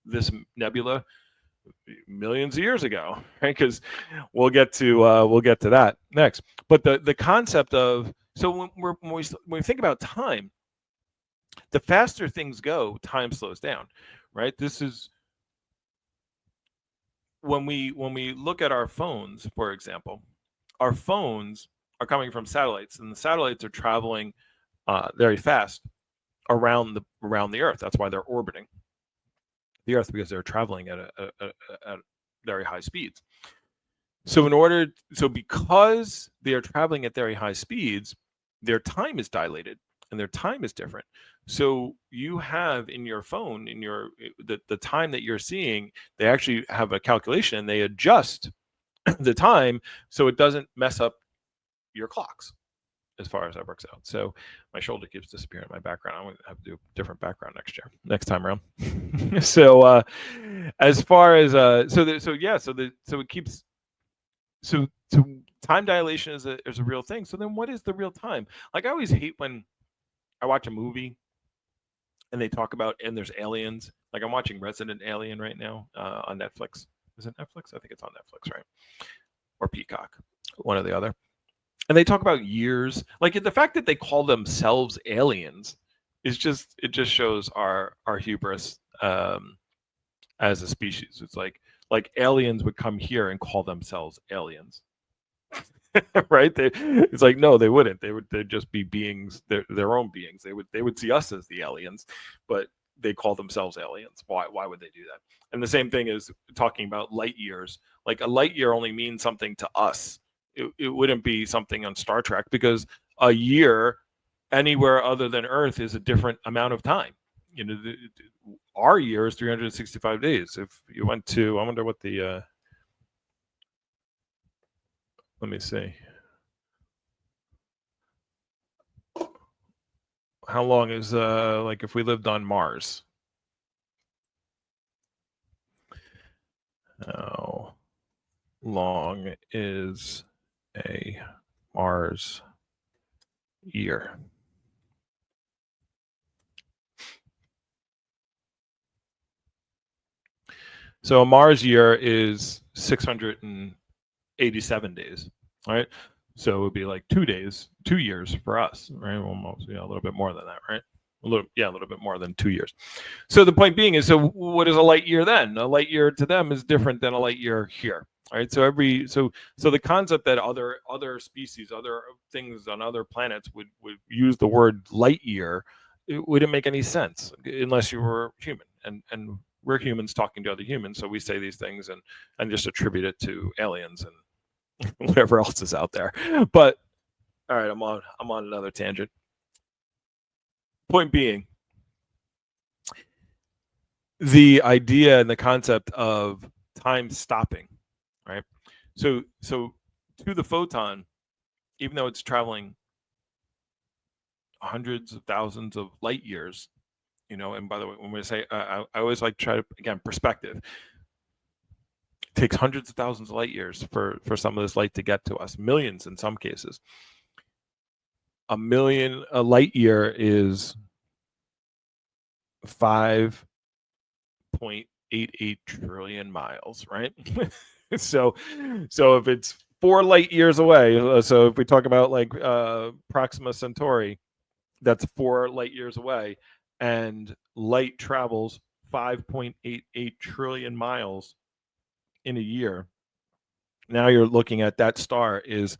this nebula millions of years ago, right? Because we'll get to that next. But the concept of, so when we think about time, the faster things go, time slows down, right? This is when we look at our phones, for example. Our phones are coming from satellites, and the satellites are traveling very fast around the Earth. That's why they're orbiting the Earth, because they're traveling at very high speeds. So because they are traveling at very high speeds, their time is dilated and their time is different. So you have in your phone, the time that you're seeing, they actually have a calculation and they adjust the time so it doesn't mess up your clocks, as far as that works out. So my shoulder keeps disappearing in my background. I'm going to have to do a different background next time around. So as far as it keeps, so time dilation is a real thing. So then what is the real time? Like, I always hate when I watch a movie and they talk about, and there's aliens. Like, I'm watching Resident Alien right now on Netflix. Is it Netflix? I think it's on Netflix, right? Or Peacock, one or the other. And they talk about years. Like, the fact that they call themselves aliens it just shows our hubris as a species. It's like aliens would come here and call themselves aliens. Right? It's like, no, they wouldn't. They'd just be beings, their own beings. They would see us as the aliens, but they call themselves aliens. Why would they do that? And the same thing is talking about light years. Like, a light year only means something to us. It wouldn't be something on Star Trek, because a year anywhere other than Earth is a different amount of time. Our year is 365 days. If you went to, I wonder what the let me see. How long is like if we lived on Mars? How long is a Mars year? So a Mars year is 687 days, right? So it would be like 2 years for us, right? Almost, a little bit more than that, right? A little bit more than 2 years. So the point being is, so what is a light year then? A light year to them is different than a light year here, right? So the concept that other species, other things on other planets would use the word light year, it wouldn't make any sense unless you were human, and we're humans talking to other humans, so we say these things and just attribute it to aliens and whatever else is out there. But all right, I'm on another tangent. Point being, the idea and the concept of time stopping, right? So to the photon, even though it's traveling hundreds of thousands of light years, and by the way, when we say, I always like to try to, again, perspective. It takes hundreds of thousands of light years for some of this light to get to us, millions in some cases. A light year is 5.88 trillion miles, right? so if it's 4 light years away, so if we talk about like Proxima Centauri, that's 4 light years away, and light travels 5.88 trillion miles in a year. Now you're looking at that star is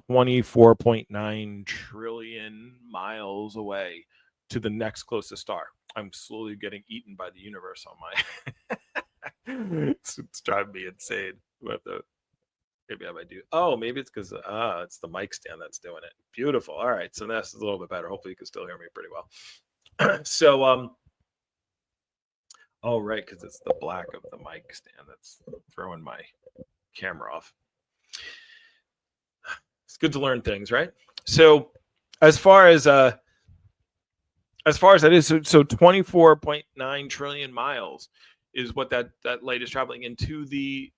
24.9 trillion miles away to the next closest star. I'm slowly getting eaten by the universe on my it's driving me insane. Maybe I might do. Oh, maybe it's because it's the mic stand that's doing it. Beautiful. All right, so that's a little bit better. Hopefully, you can still hear me pretty well. So, oh right, because it's the black of the mic stand that's throwing my camera off. It's good to learn things, right? So, as far as that is, so 24.9 trillion miles is what that light is traveling into the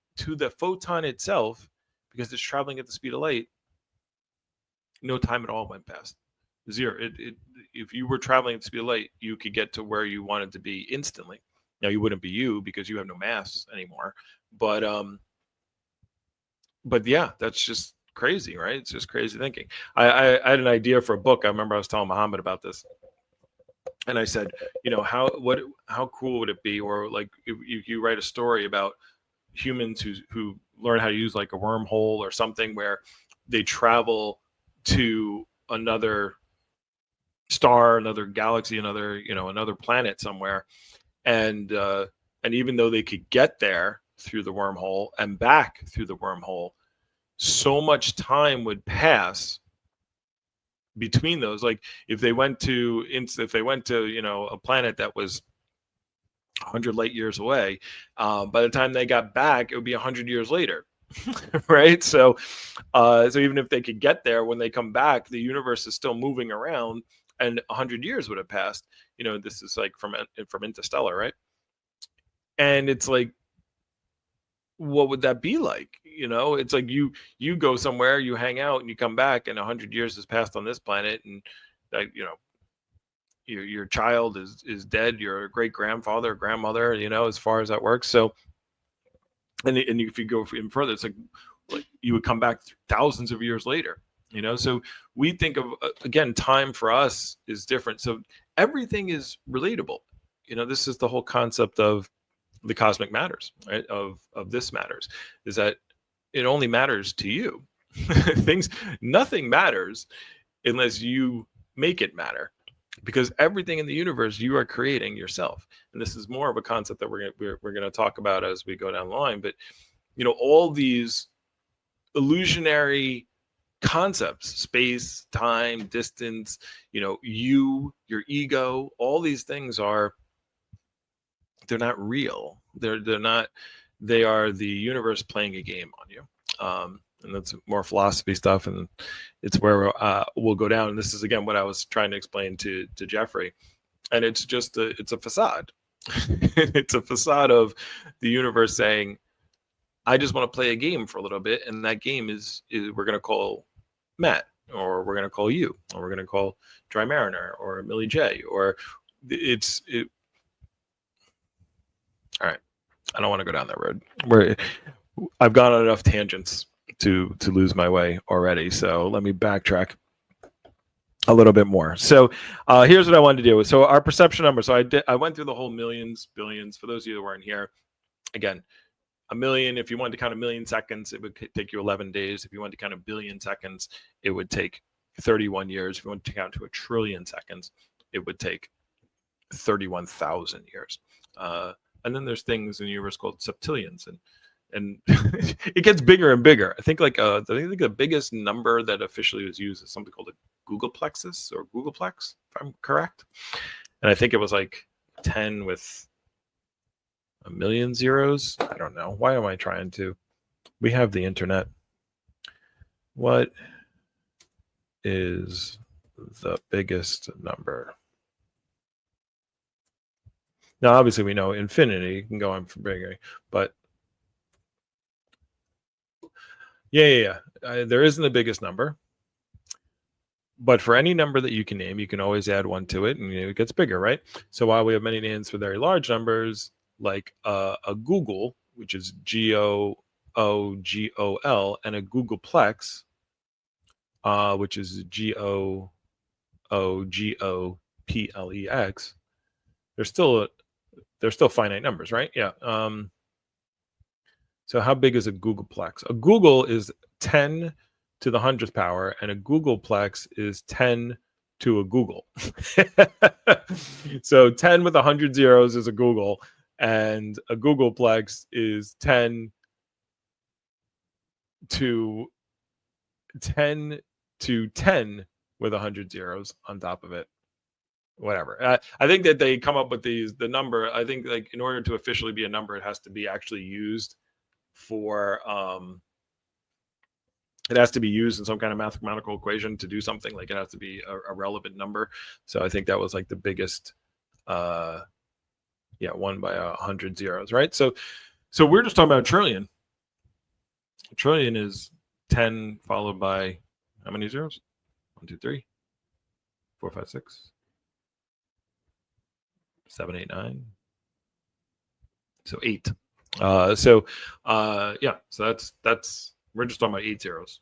photon itself, because it's traveling at the speed of light. No time at all went past. Zero. If you were traveling at the speed of light, you could get to where you wanted to be instantly. Now you wouldn't be you because you have no mass anymore. But yeah, that's just crazy, right? It's just crazy thinking. I had an idea for a book. I remember I was telling Muhammad about this, and I said, how cool would it be, or like if you write a story about humans who learn how to use like a wormhole or something, where they travel to another star, another galaxy, another planet somewhere, and even though they could get there through the wormhole and back through the wormhole, so much time would pass between those. Like if they went to a planet that was 100 light years away, by the time they got back, it would be 100 years later. Right? So even if they could get there, when they come back, the universe is still moving around, and 100 years would have passed. This is like from Interstellar, right? And it's like, what would that be like? It's like you go somewhere, you hang out, and you come back, and 100 years has passed on this planet, and your child is dead, your great grandfather or grandmother, as far as that works. So, and if you go even further, it's like you would come back thousands of years later. So we think of, again, time for us is different. So everything is relatable. This is the whole concept of the cosmic matters, right? Of this matters, is that it only matters to you. Nothing matters unless you make it matter, because everything in the universe you are creating yourself. And this is more of a concept that we're going to talk about as we go down the line. But all these illusionary concepts, space, time, distance, your ego, all these things they're not real. They're not, they are the universe playing a game on you. And that's more philosophy stuff, and it's where we'll go down. And this is again what I was trying to explain to Jeffrey, and it's just it's a facade. It's a facade of the universe saying, I just want to play a game for a little bit, and that game is we're going to call Matt, or we're going to call you, or we're going to call Dry Mariner, or Millie J, or all right. I don't want to go down that road. I've gone on enough tangents to lose my way already. So let me backtrack a little bit more. So here's what I wanted to do. So our perception number. So I went through the whole millions, billions. For those of you that weren't here, again, a million. If you wanted to count a million seconds, it would take you 11 days. If you wanted to count a billion seconds, it would take 31 years. If you wanted to count to a trillion seconds, it would take 31,000 years. And then there's things in the universe called septillions, and it gets bigger and bigger. I think I think the biggest number that officially was used is something called a Googleplexus or Googleplex, if I'm correct. And I think it was like 10 with a million zeros. I don't know. Why am I trying to? We have the internet. What is the biggest number? Now, obviously, we know infinity can go on for bigger, but yeah. There isn't the biggest number, but for any number that you can name, you can always add one to it, and it gets bigger, right? So while we have many names for very large numbers, like a Google, which is GOOGOL, and a Googleplex, which is GOOGOPLEX, they're still finite numbers, right? Yeah. So how big is a Googleplex? A Google is 10 to the 100th power, and a Googleplex is 10 to a Google. So 10 with 100 zeros is a Google, and a Googleplex is 10 to 10 with 100 zeros on top of it. Whatever. I think that they come up with the number. I think like in order to officially be a number, it has to be actually used for it has to be used in some kind of mathematical equation to do something. Like it has to be a relevant number. So I think that was like the biggest one by 100 zeros, right? So we're just talking about a trillion. A trillion is 10 followed by how many zeros? 1, 2, 3, 4, 5, 6, 7, 8, 9. So 8. So that's we're just talking about 8 zeros.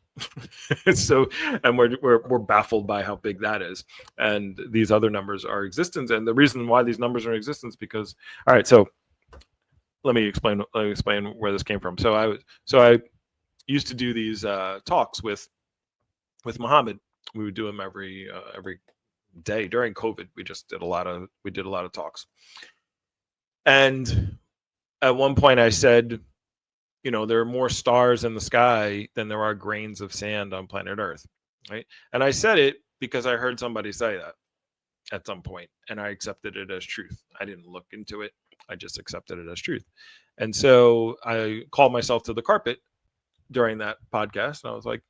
So, and we're baffled by how big that is, and these other numbers are existence. And the reason why these numbers are in existence because, all right, so let me explain where this came from. So I used to do these talks with Muhammad. We would do them every day during COVID. We did a lot of talks, and at one point I said, there are more stars in the sky than there are grains of sand on planet Earth, right? And I said it because I heard somebody say that at some point, and I accepted it as truth. I didn't look into it. I just accepted it as truth. And so I called myself to the carpet during that podcast, and I was like,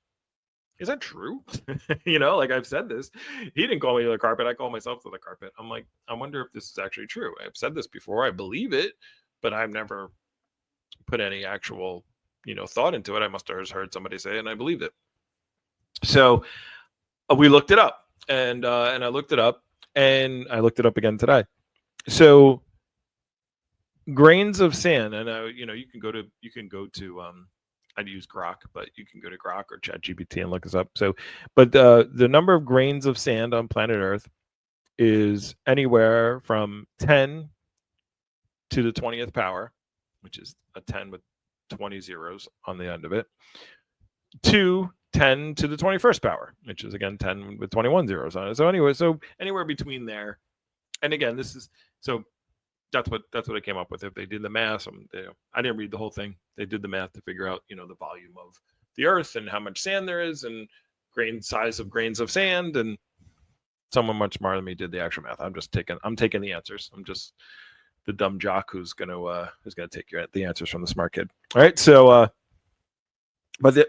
is that true? Like I've said this. He didn't call me to the carpet. I called myself to the carpet. I'm like, I wonder if this is actually true. I've said this before. I believe it, but I've never put any actual, thought into it. I must have heard somebody say it, and I believed it. So we looked it up, and I looked it up, and I looked it up again today. So grains of sand, and you can go to I'd use Grok, but you can go to Grok or ChatGPT and look this up. So, but the number of grains of sand on planet Earth is anywhere from 10 to the 20th power, which is a 10 with 20 zeros on the end of it, to 10 to the 21st power, which is again 10 with 21 zeros on it. So anyway, anywhere between there. And again, this is that's what I came up with. If they did the math, I didn't read the whole thing. They did the math to figure out, the volume of the Earth and how much sand there is, and grain size of grains of sand, and someone much smarter than me did the actual math. I'm taking the answers. I'm just the dumb jock who's gonna take the answers from the smart kid. All right, so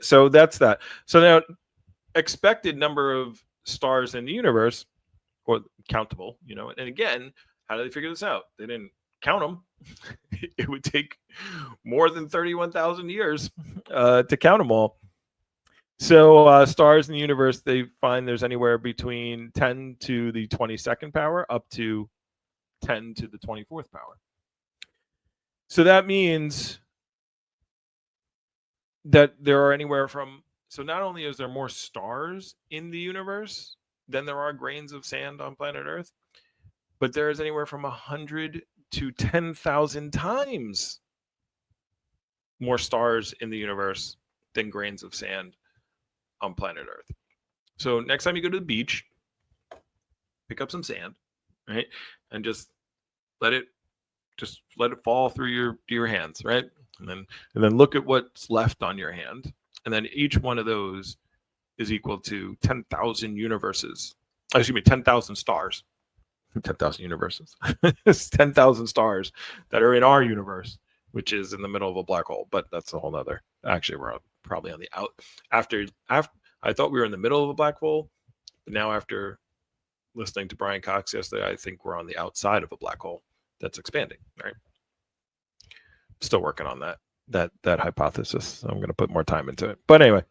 so that's that. So now, expected number of stars in the universe, or countable, and again, how do they figure this out? They didn't count them. It would take more than 31,000 years to count them all. So stars in the universe, they find there's anywhere between 10 to the 22nd power up to 10 to the 24th power. So that means that there are anywhere from, so not only is there more stars in the universe than there are grains of sand on planet Earth, but there is anywhere from 100 to 10,000 times more stars in the universe than grains of sand on planet Earth. So next time you go to the beach, pick up some sand, right, and just let it fall through your hands, right, and then look at what's left on your hand, and then each one of those is equal to 10,000 universes. Excuse me, 10,000 stars. 10,000 universes. It's 10,000 stars that are in our universe, which is in the middle of a black hole. But that's a whole nother. Actually, we're probably on the out. After I thought we were in the middle of a black hole, but now after listening to Brian Cox yesterday, I think we're on the outside of a black hole that's expanding. Right. Still working on that hypothesis. So I'm going to put more time into it. But anyway.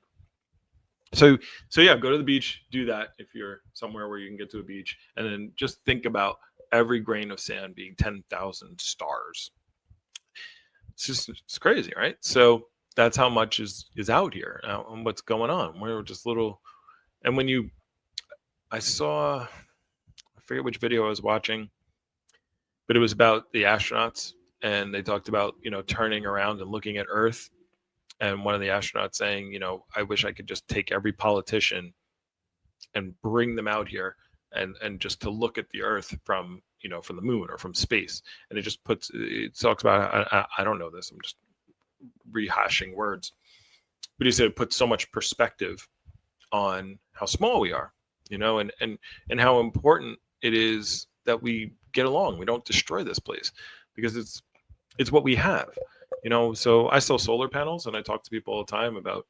So yeah, go to the beach, do that if you're somewhere where you can get to a beach, and then just think about every grain of sand being 10,000 stars. It's crazy, right? So that's how much is out here and what's going on. We're just little, and when I forget which video I was watching, but it was about the astronauts, and they talked about turning around and looking at Earth. And one of the astronauts saying, I wish I could just take every politician and bring them out here and just to look at the Earth from the moon or from space. And it talks about, I don't know this, I'm just rehashing words, but he said it puts so much perspective on how small we are, and how important it is that we get along. We don't destroy this place, because it's what we have. So I sell solar panels, and I talk to people all the time about,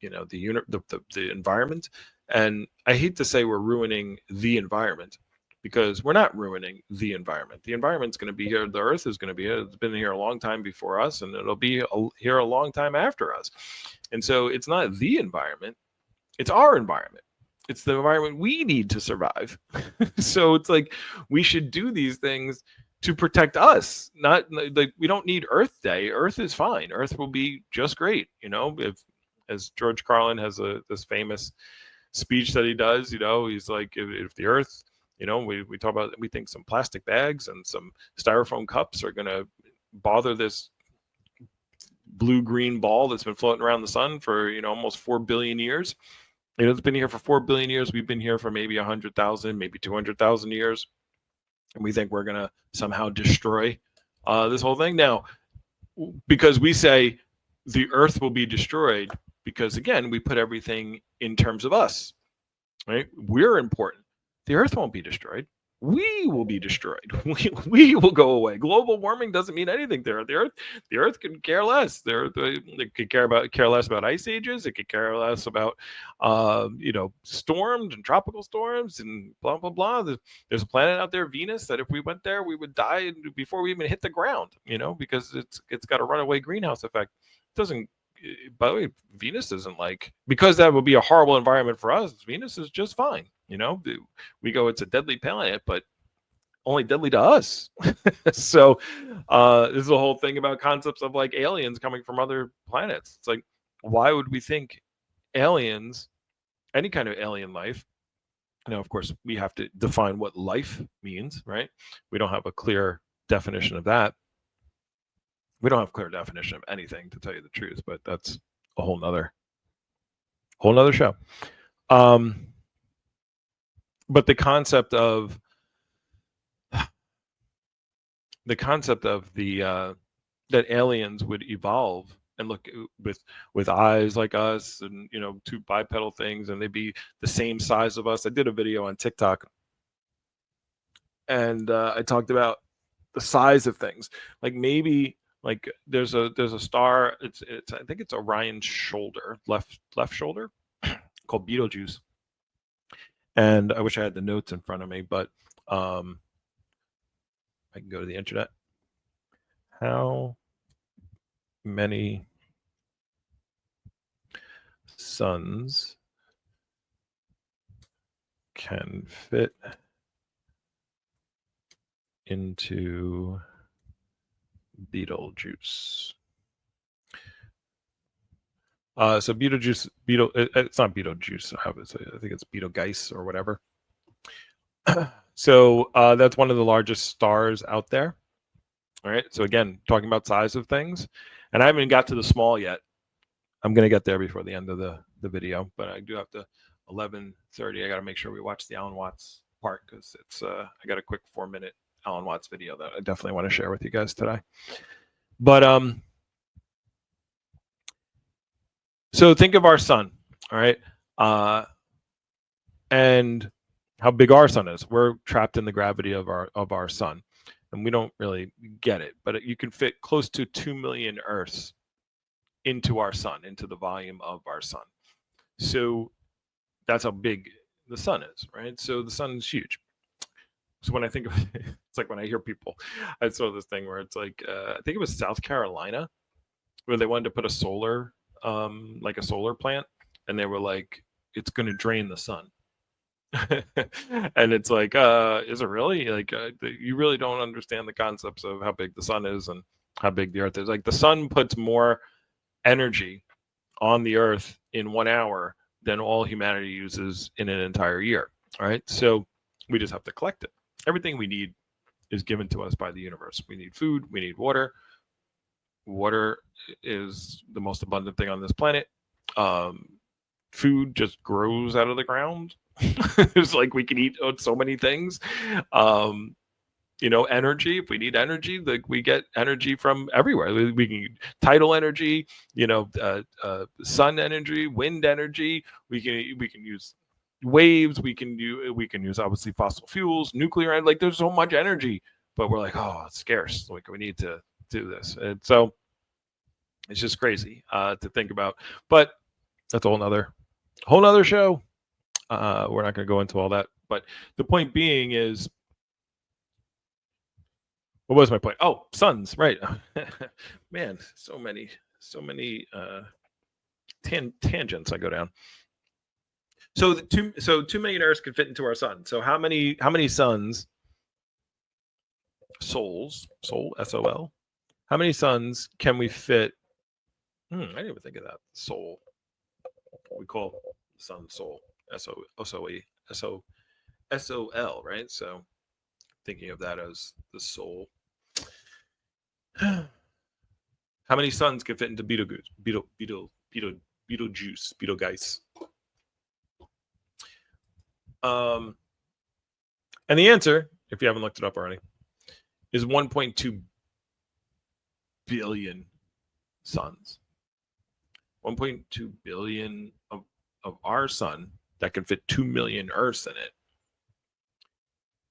the environment. And I hate to say we're ruining the environment, because we're not ruining the environment. The environment's going to be here. The Earth is going to be here. It's been here a long time before us, and it'll be here a long time after us. And so it's not the environment. It's our environment. It's the environment we need to survive. So it's like we should do these things to protect us. Not like we don't need Earth Day. Earth is fine. Earth will be just great. If, as George Carlin has this famous speech that he does, he's like, if the Earth, we talk about, we think some plastic bags and some styrofoam cups are going to bother this blue-green ball that's been floating around the sun for, almost 4 billion years. It's been here for 4 billion years. We've been here for maybe 100,000, maybe 200,000 years. And we think we're going to somehow destroy this whole thing. Now, because we say the Earth will be destroyed, because, again, we put everything in terms of us, right? We're important. The Earth won't be destroyed. We will be destroyed. We will go away. Global warming doesn't mean anything there. The Earth could care less. It could care less about ice ages. It could care less about, storms and tropical storms and blah blah blah. There's a planet out there, Venus, that if we went there, we would die before we even hit the ground. Because it's got a runaway greenhouse effect. It doesn't. By the way, Venus isn't because that would be a horrible environment for us. Venus is just fine. We go, it's a deadly planet, but only deadly to us. So this is the whole thing about concepts of aliens coming from other planets. It's like, why would we think aliens, any kind of alien life? Now, of course, we have to define what life means, right? We don't have a clear definition of that. We don't have a clear definition of anything, to tell you the truth, but that's a whole nother show. But the concept of that aliens would evolve and look with eyes like us, and two bipedal things, and they'd be the same size of us. I did a video on TikTok, and I talked about the size of things. Like maybe like there's a star. It's I think it's Orion's shoulder, left shoulder, called Betelgeuse. And I wish I had the notes in front of me, but I can go to the internet. How many suns can fit into Betelgeuse? So Betelgeuse, it's not Betelgeuse. I think it's Betelgeuse or whatever. So that's one of the largest stars out there. All right. So again, talking about size of things, and I haven't got to the small yet. I'm going to get there before the end of the video, but I do have to 11:30. I got to make sure we watch the Alan Watts part, because it's I got a quick 4-minute Alan Watts video that I definitely want to share with you guys today. But so think of our sun, all right, and how big our sun is. We're trapped in the gravity of our sun, and we don't really get it. But you can fit close to 2 million Earths into our sun, into the volume of our sun. So that's how big the sun is, right? So the sun is huge. So when I think of it, it's like when I hear people, I saw this thing where it's like, I think it was South Carolina, where they wanted to put a solar, like a solar plant, and they were like, it's going to drain the sun. And it's like, is it really? Like, you really don't understand the concepts of how big the sun is and how big the earth is. Like, the sun puts more energy on the earth in 1 hour than all humanity uses in an entire year. All right. So we just have to collect it. Everything we need is given to us by the universe. We need food, we need water. Water is the most abundant thing on this planet. Food just grows out of the ground. It's like we can eat so many things. Energy, if we need energy, like we get energy from everywhere. We can tidal energy, sun energy, wind energy. We can use waves. We can use obviously fossil fuels, nuclear. Like there's so much energy, but we're like, oh, it's scarce. Like we need to do this. And so it's just crazy to think about. But that's a whole nother show. We're not going to go into all that. But the point being is, what was my point? Oh, suns, right? Man, so many tangents I go down. So 2 million Earths can fit into our sun. So how many suns? Soul, SOL. How many suns can we fit? I didn't even think of that. Soul. We call the sun soul. SOL, right? So thinking of that as the soul. How many suns can fit into Betelgeuse? And the answer, if you haven't looked it up already, is 1.2 billion suns. 1.2 billion of our sun that can fit 2 million Earths in it.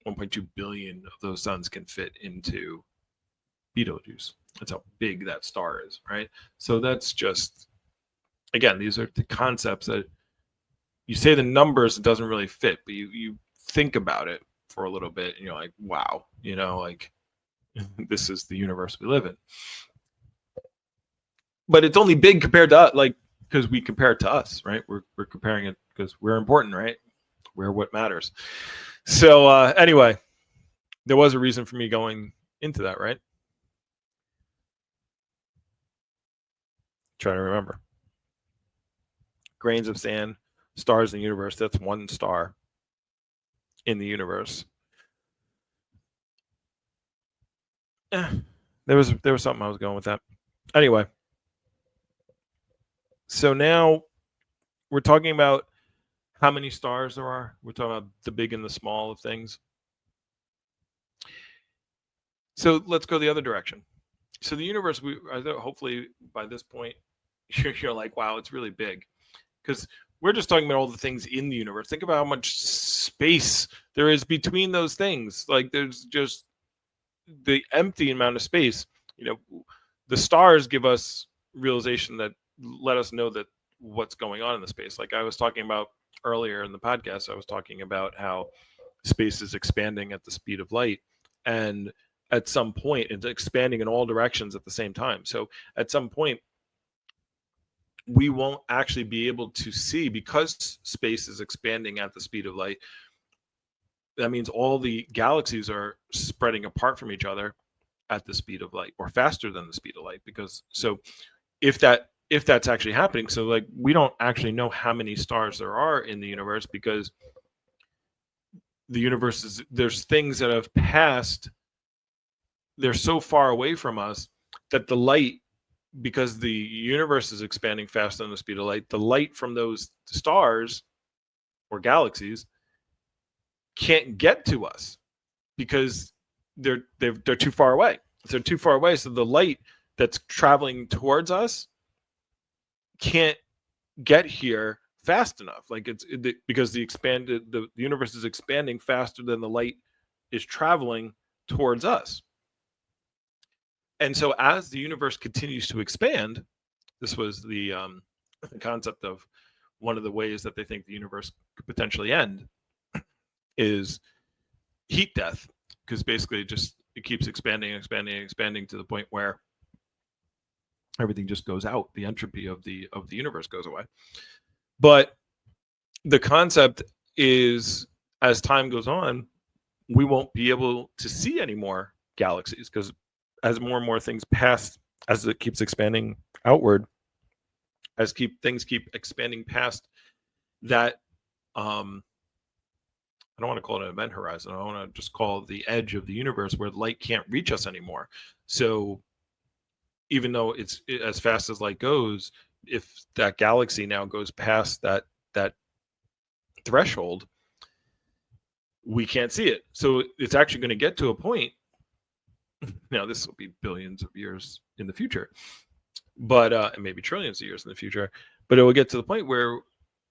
1.2 billion of those suns can fit into Betelgeuse. That's how big that star is, right? So that's just, again, these are the concepts that you say the numbers, it doesn't really fit, but you think about it for a little bit and you're like, wow, like this is the universe we live in. But it's only big compared to, like, because we compare it to us, right? We're comparing it because we're important, right? We're what matters. So anyway, there was a reason for me going into that, right? Trying to remember. Grains of sand, stars in the universe. That's one star in the universe. There was something I was going with that. Anyway, so now we're talking about how many stars there are. We're talking about the big and the small of things. So let's go the other direction. So the universe, I thought hopefully by this point, you're like, wow, it's really big. Because we're just talking about all the things in the universe. Think about how much space there is between those things. Like there's just the empty amount of space. You know, the stars give us realization that let us know that what's going on in the space. Like I was talking about earlier in the podcast, I was talking about how space is expanding at the speed of light, and at some point it's expanding in all directions at the same time. So at some point we won't actually be able to see, because space is expanding at the speed of light. That means all the galaxies are spreading apart from each other at the speed of light, or faster than the speed of light. Because so if that's actually happening, so like we don't actually know how many stars there are in the universe, because the universe is, there's things that have passed, they're so far away from us that the light, because the universe is expanding faster than the speed of light, the light from those stars or galaxies can't get to us, because they're too far away. If they're too far away, so the light that's traveling towards us can't get here fast enough. Like because the universe is expanding faster than the light is traveling towards us. And so as the universe continues to expand, this was the concept of one of the ways that they think the universe could potentially end is heat death, because basically it keeps expanding to the point where everything just goes out. The entropy of the universe goes away. But the concept is, as time goes on, we won't be able to see any more galaxies, because as more and more things pass, as it keeps expanding outward, things keep expanding past that, I don't want to call it an event horizon. I want to just call it the edge of the universe, where light can't reach us anymore. So even though it's as fast as light goes, if that galaxy now goes past that threshold, we can't see it. So it's actually going to get to a point. Now this will be billions of years in the future, but and maybe trillions of years in the future. But it will get to the point where,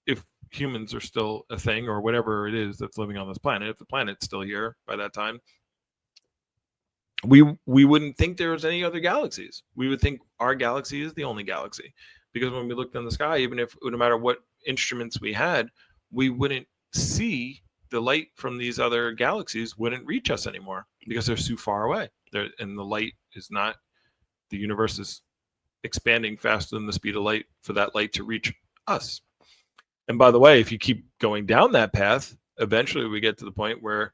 if humans are still a thing, or whatever it is that's living on this planet, if the planet's still here by that time, we wouldn't think there was any other galaxies. We would think our galaxy is the only galaxy, because when we looked in the sky, even if no matter what instruments we had, we wouldn't see the light from these other galaxies, wouldn't reach us anymore, because they're too far away. And the light is not, the universe is expanding faster than the speed of light for that light to reach us. And by the way, if you keep going down that path, eventually we get to the point where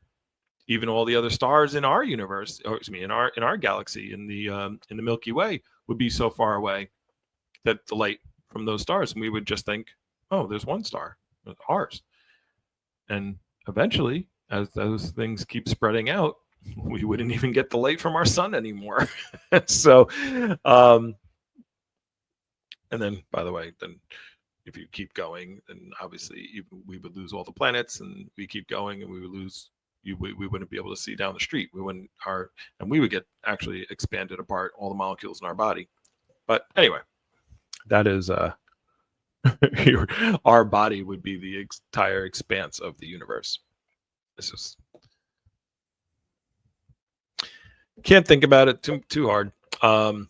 even all the other stars in our universe, or excuse me, in our galaxy, in the Milky Way, would be so far away that the light from those stars, and we would just think, oh, there's one star, ours. And eventually, as those things keep spreading out, we wouldn't even get the light from our sun anymore. So, and then, by the way, then if you keep going, then obviously we would lose all the planets, and we keep going, and we would lose. We wouldn't be able to see down the street. We wouldn't and we would get actually expanded apart, all the molecules in our body. But anyway, that is our body would be the entire expanse of the universe. It's just can't think about it too hard. Anyway,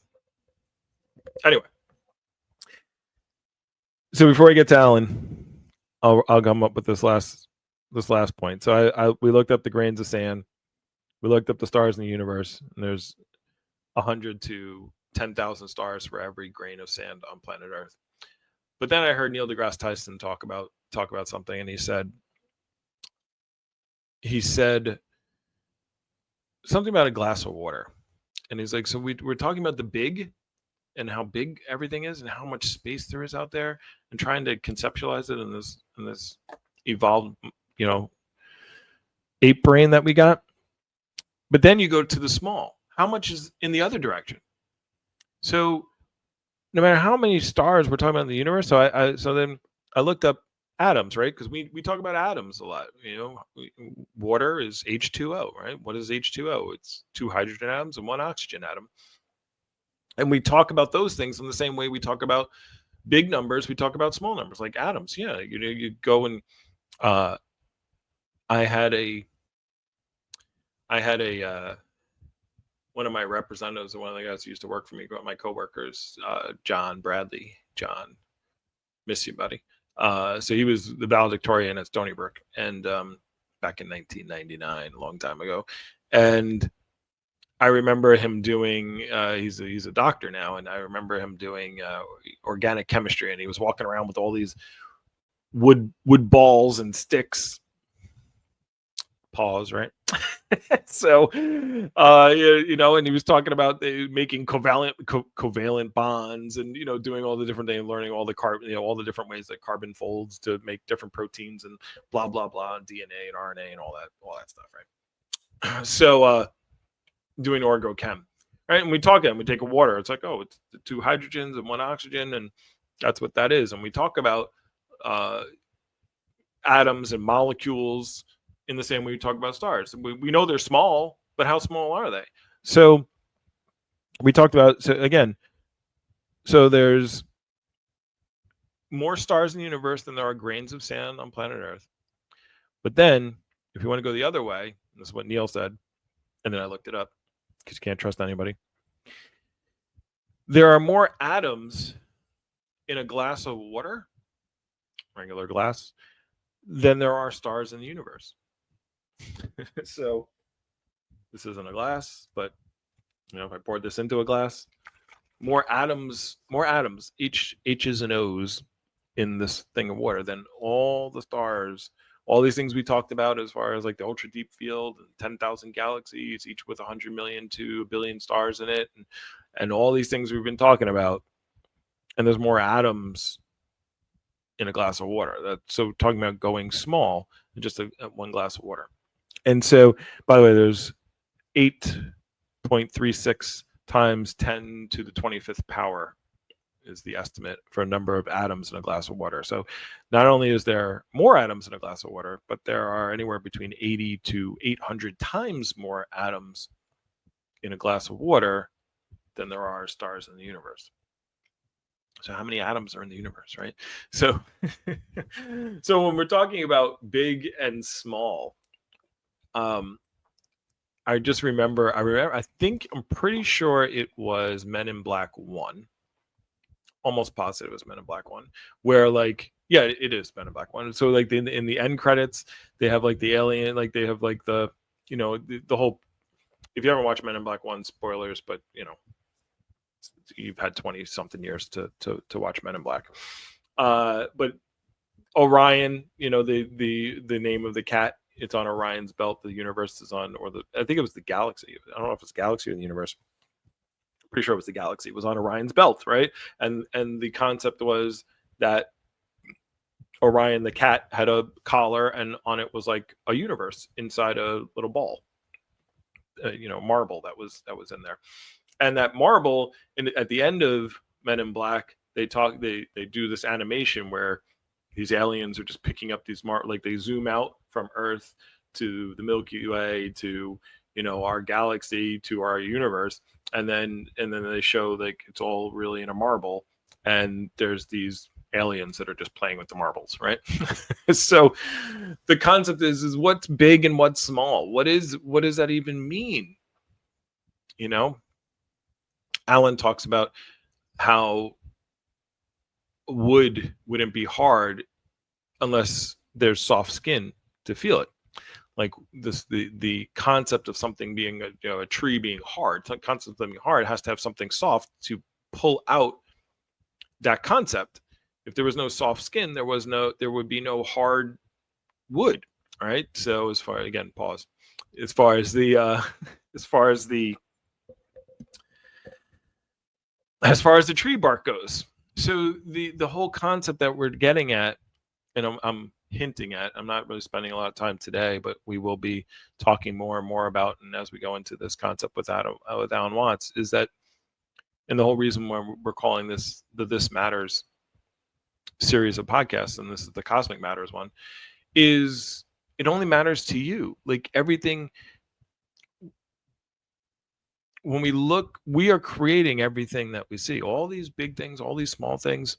so before I get to Alan, I'll come up with this last point. So we looked up the grains of sand, we looked up the stars in the universe, and there's 100 to 10,000 stars for every grain of sand on planet Earth. But then I heard Neil deGrasse Tyson talk about something, and he said something about a glass of water, and he's like, so we're talking about the big, and how big everything is, and how much space there is out there, and trying to conceptualize it in this evolved, ape brain that we got. But then you go to the small. How much is in the other direction? So no matter how many stars we're talking about in the universe, so then I looked up atoms, right? Because we talk about atoms a lot. Water is H2O, right? What is H2O? It's 2 hydrogen atoms and 1 oxygen atom. And we talk about those things in the same way we talk about big numbers, we talk about small numbers, like atoms. Yeah, you go and uh, I had a one of my representatives, one of the guys who used to work for me, my coworkers, John Bradley. John, miss you, buddy. So he was the valedictorian at Stony Brook, and back in 1999, a long time ago, and I remember him doing. He's a doctor now, and I remember him doing organic chemistry, and he was walking around with all these wood balls and sticks. Pause, right? So, and he was talking about making covalent bonds, and doing all the different things, learning all the carbon, all the different ways that carbon folds to make different proteins, and blah blah blah, and DNA and RNA and all that stuff, right? So, doing orgochem, right? And we take a water. It's like, oh, it's the 2 hydrogens and 1 oxygen, and that's what that is. And we talk about atoms and molecules in the same way we talk about stars. We know they're small, but how small are they? So we talked about, so there's more stars in the universe than there are grains of sand on planet Earth. But then if you want to go the other way, this is what Neil said, and then I looked it up because you can't trust anybody. There are more atoms in a glass of water, regular glass, than there are stars in the universe. So this isn't a glass, but if I poured this into a glass, more atoms, each H's and O's in this thing of water than all the stars, all these things we talked about as far as like the ultra deep field and 10,000 galaxies, each with 100 million to 1 billion stars in it, and all these things we've been talking about. And there's more atoms in a glass of water. So talking about going small, just a 1 glass of water. And so, by the way, there's 8.36 times 10 to the 25th power is the estimate for a number of atoms in a glass of water. So not only is there more atoms in a glass of water, but there are anywhere between 80 to 800 times more atoms in a glass of water than there are stars in the universe. So how many atoms are in the universe, right? So so when we're talking about big and small, I just remember, I'm pretty sure it was Men in Black 1. Almost positive it was Men in Black 1, where it is Men in Black 1. So like in the end credits, they have like the alien, like they have like the whole, if you haven't watched Men in Black 1, spoilers, but you've had 20 something years to watch Men in Black. But Orion, the name of the cat, it's on Orion's belt. The universe is on, I think it was the galaxy. I don't know if it's galaxy or the universe. Pretty sure it was the galaxy. It was on Orion's belt, right? And the concept was that Orion, the cat, had a collar, and on it was like a universe inside a little ball, marble that was in there. And that marble, at the end of Men in Black, they do this animation where these aliens are just picking up these like they zoom out from Earth to the Milky Way to our galaxy to our universe, and then they show like it's all really in a marble, and there's these aliens that are just playing with the marbles, right? So the concept is what's big and what's small. What does that even mean? Alan talks about how wood wouldn't be hard unless there's soft skin to feel it. Like the concept of something being a tree being hard, the concept of something being hard has to have something soft to pull out that concept. If there was no soft skin, there would be no hard wood. All right. So as far as the tree bark goes. So the whole concept that we're getting at, and I'm hinting at, I'm not really spending a lot of time today, but we will be talking more and more about, and as we go into this concept with Alan Watts, is that, and the whole reason why we're calling this the This Matters series of podcasts, and this is the Cosmic Matters one, is it only matters to you. Like everything, when we look, we are creating everything that we see. All these big things, all these small things,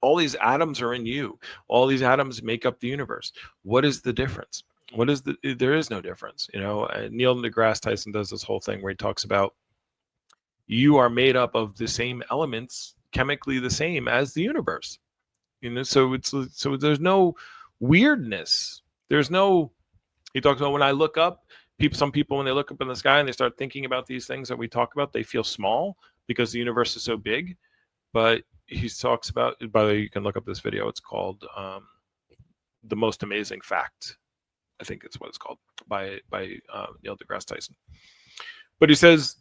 all these atoms are in you. All these atoms make up the universe. What is the difference? There is no difference. Neil deGrasse Tyson does this whole thing where he talks about you are made up of the same elements, chemically the same as the universe. So there's no weirdness. There's no. He talks about when I look up, some people when they look up in the sky and they start thinking about these things that we talk about, they feel small because the universe is so big. But he talks about, by the way, you can look up this video. It's called "The Most Amazing Fact." I think it's what it's called by Neil deGrasse Tyson. But he says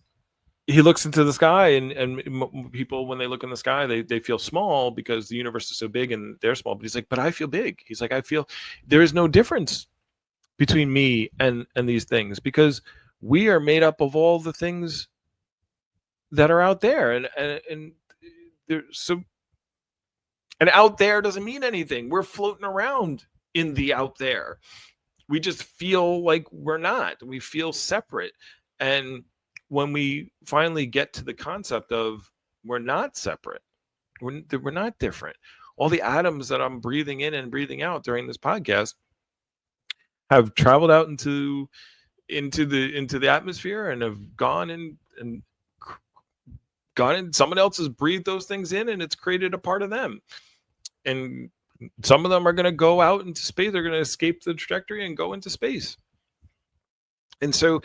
he looks into the sky, and people, when they look in the sky, they feel small because the universe is so big and they're small. But he's like, but I feel big. He's like, I feel there is no difference between me and these things because we are made up of all the things that are out there, and out there doesn't mean anything. We're floating around in the out there. We just feel like we're not. We feel separate. And when we finally get to the concept of we're not separate, we're not different. All the atoms that I'm breathing in and breathing out during this podcast have traveled out into the atmosphere and have gone and someone else has breathed those things in, and it's created a part of them. And some of them are going to go out into space. They're going to escape the trajectory and go into space. And so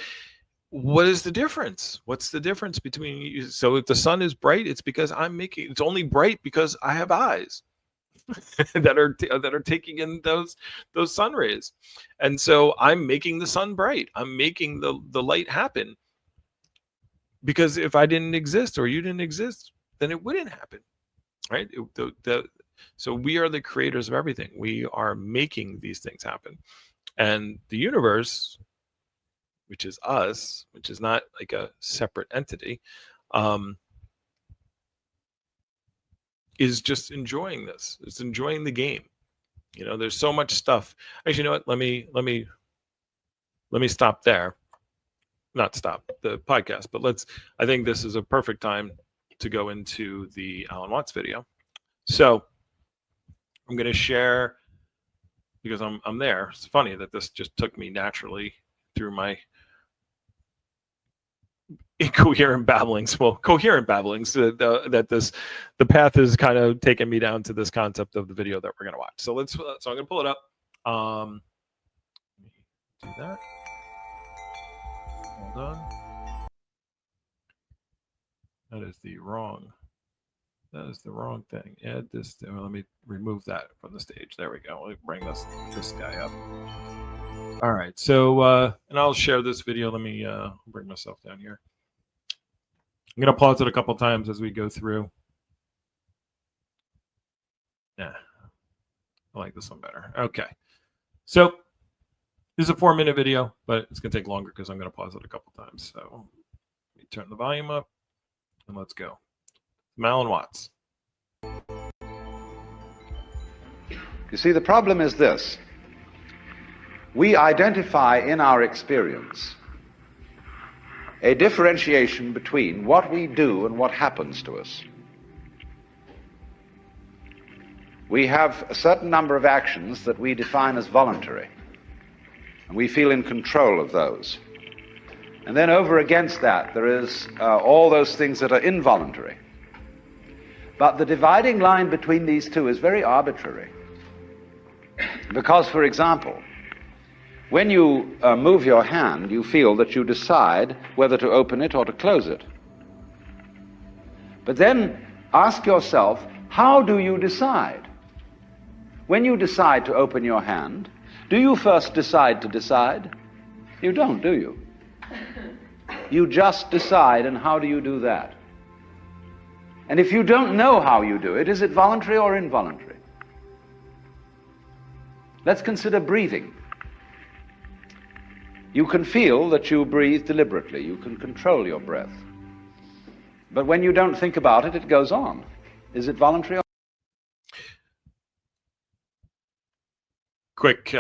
what is the difference? What's the difference between you? So if the sun is bright, it's because it's only bright because I have eyes that are taking in those sun rays. And so I'm making the sun bright. I'm making the light happen. Because if I didn't exist or you didn't exist, then it wouldn't happen, right? So we are the creators of everything. We are making these things happen. And the universe, which is us, which is not like a separate entity, is just enjoying this. It's enjoying the game. There's so much stuff. Actually, you know what? Let me stop there. Not stop the podcast, but I think this is a perfect time to go into the Alan Watts video. So I'm going to share, because I'm there. It's funny that this just took me naturally through my incoherent babblings. Well, coherent babblings. The path is kind of taking me down to this concept of the video that we're going to watch. So I'm going to pull it up. Do that. Hold on. That is the wrong thing. Add this. Let me remove that from the stage. There we go. Let me bring this guy up. All right. So, and I'll share this video. Let me bring myself down here. I'm going to pause it a couple times as we go through. Yeah. I like this one better. Okay. So this is a 4-minute video, but it's going to take longer because I'm going to pause it a couple times. So let me turn the volume up and let's go. Alan Watts. You see, the problem is this. We identify in our experience a differentiation between what we do and what happens to us. We have a certain number of actions that we define as voluntary, and we feel in control of those. And then over against that, there is all those things that are involuntary. But the dividing line between these two is very arbitrary. Because, for example, when you move your hand, you feel that you decide whether to open it or to close it. But then ask yourself, how do you decide? When you decide to open your hand, do you first decide to decide? You don't, do you? You just decide, and how do you do that? And if you don't know how you do it, is it voluntary or involuntary? Let's consider breathing. You can feel that you breathe deliberately. You can control your breath. But when you don't think about it, it goes on. Is it voluntary? Quick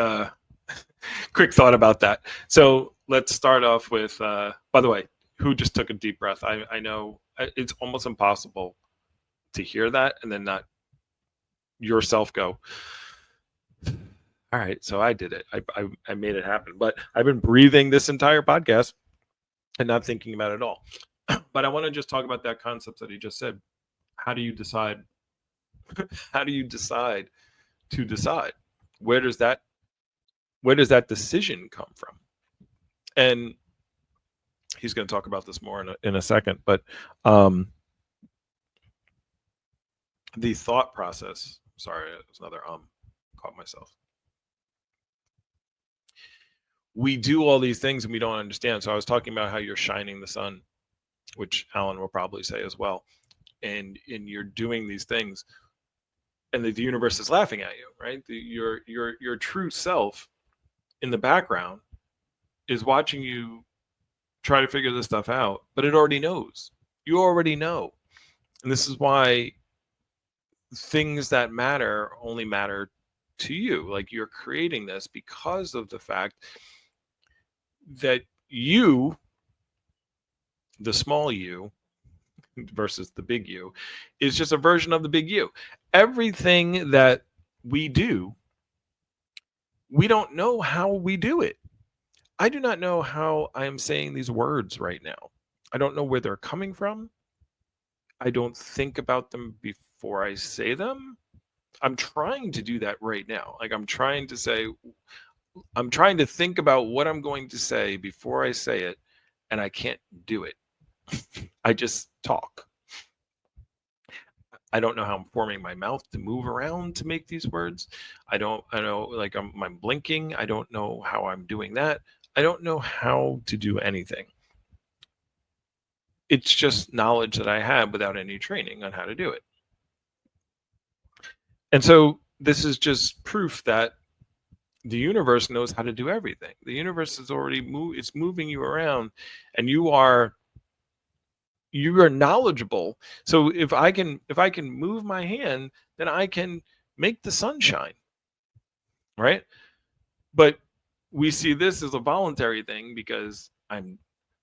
thought about that. So let's start off with, by the way, who just took a deep breath. I know it's almost impossible to hear that and then not yourself go, all right, so I did it. I made it happen. But I've been breathing this entire podcast and not thinking about it at all. But I want to just talk about that concept that he just said. How do you decide? How do you decide to decide? Where does that decision come from? And he's going to talk about this more in a second. But the thought process. Sorry, it's another caught myself. We do all these things and we don't understand. So I was talking about how you're shining the sun, which Alan will probably say as well. And you're doing these things, and the universe is laughing at you, right? Your true self in the background is watching you try to figure this stuff out, but it already knows. You already know. And this is why things that matter only matter to you. Like, you're creating this because of the fact that you, the small you versus the big you, is just a version of the big you. Everything that we do, we don't know how we do it. I do not know how I am saying these words right now. I don't know where they're coming from. I don't think about them before I say them. I'm trying to do that right now. Like, I'm trying to think about what I'm going to say before I say it, and I can't do it. I just talk. I don't know how I'm forming my mouth to move around to make these words. I know, like, I'm blinking. I don't know how I'm doing that. I don't know how to do anything. It's just knowledge that I have without any training on how to do it. And so this is just proof that the universe knows how to do everything. The universe is already it's moving you around, and you are knowledgeable. So if I can move my hand, then I can make the sun shine, right? But we see this as a voluntary thing because I'm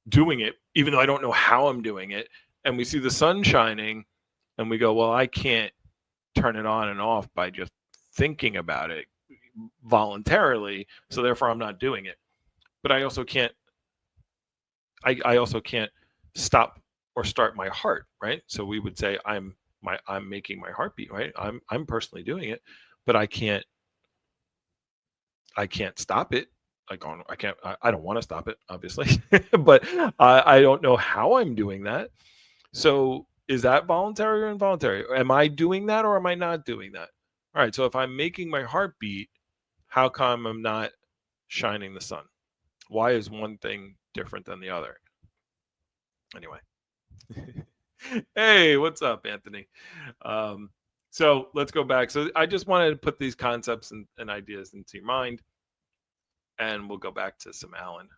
doing it, even though I don't know how I'm doing it. And we see the sun shining, and we go, well, I can't turn it on and off by just thinking about it voluntarily, so therefore I'm not doing it. But I also can't stop or start my heart, right? So we would say I'm making my heart beat, right? I'm personally doing it, but I can't stop it. I don't want to stop it, obviously, but I don't know how I'm doing that. So is that voluntary or involuntary? Am I doing that or am I not doing that? All right, so if I'm making my heart beat, how come I'm not shining the sun? Why is one thing different than the other? Anyway. Hey, what's up, Anthony? So let's go back. So I just wanted to put these concepts and ideas into your mind, and we'll go back to some Alan.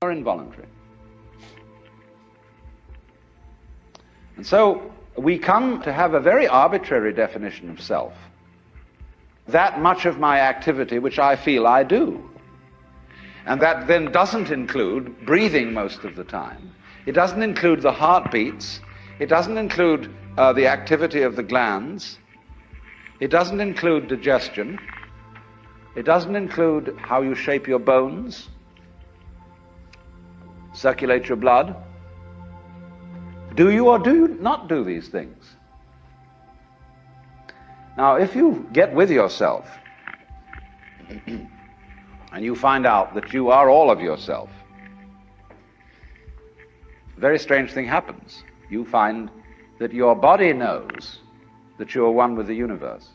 Or involuntary. And so we come to have a very arbitrary definition of self. That much of my activity which I feel I do. And that then doesn't include breathing most of the time. It doesn't include the heartbeats. It doesn't include the activity of the glands. It doesn't include digestion. It doesn't include how you shape your bones, circulate your blood. Do you or do you not do these things? Now, if you get with yourself and you find out that you are all of yourself, a very strange thing happens. You find that your body knows that you are one with the universe.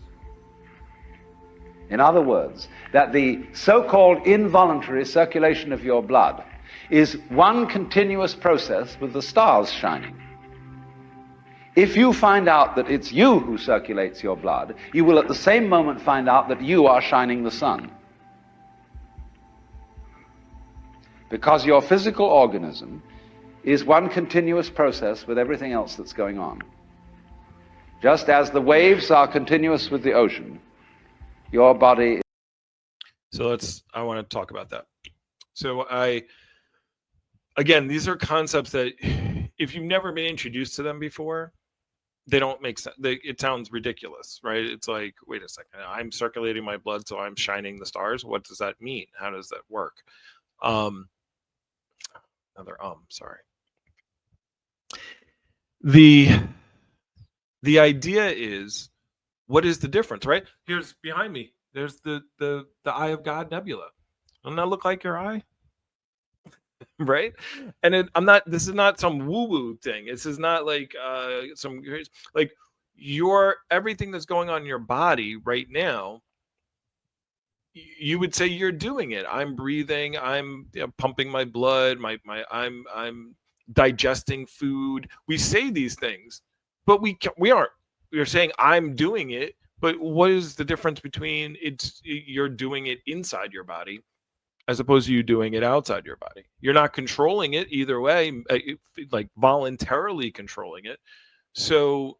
In other words, that the so-called involuntary circulation of your blood is one continuous process with the stars shining. If you find out that it's you who circulates your blood, you will at the same moment find out that you are shining the sun. Because your physical organism is one continuous process with everything else that's going on. Just as the waves are continuous with the ocean, your body. So I want to talk about that. So I again, these are concepts that if you've never been introduced to them before, they don't make sense. It sounds ridiculous, right? It's like, wait a second, I'm circulating my blood, so I'm shining the stars. What does that mean? How does that work? Sorry. The idea is, what is the difference, right? Here's behind me. There's the Eye of God Nebula. Doesn't that look like your eye? Right? And this is not some woo-woo thing. This is not like some like everything that's going on in your body right now. You would say you're doing it. I'm breathing. I'm pumping my blood. I'm digesting food. We say these things, but we aren't. We're saying I'm doing it. But what is the difference between you're doing it inside your body as opposed to you doing it outside your body? You're not controlling it either way, like voluntarily controlling it. So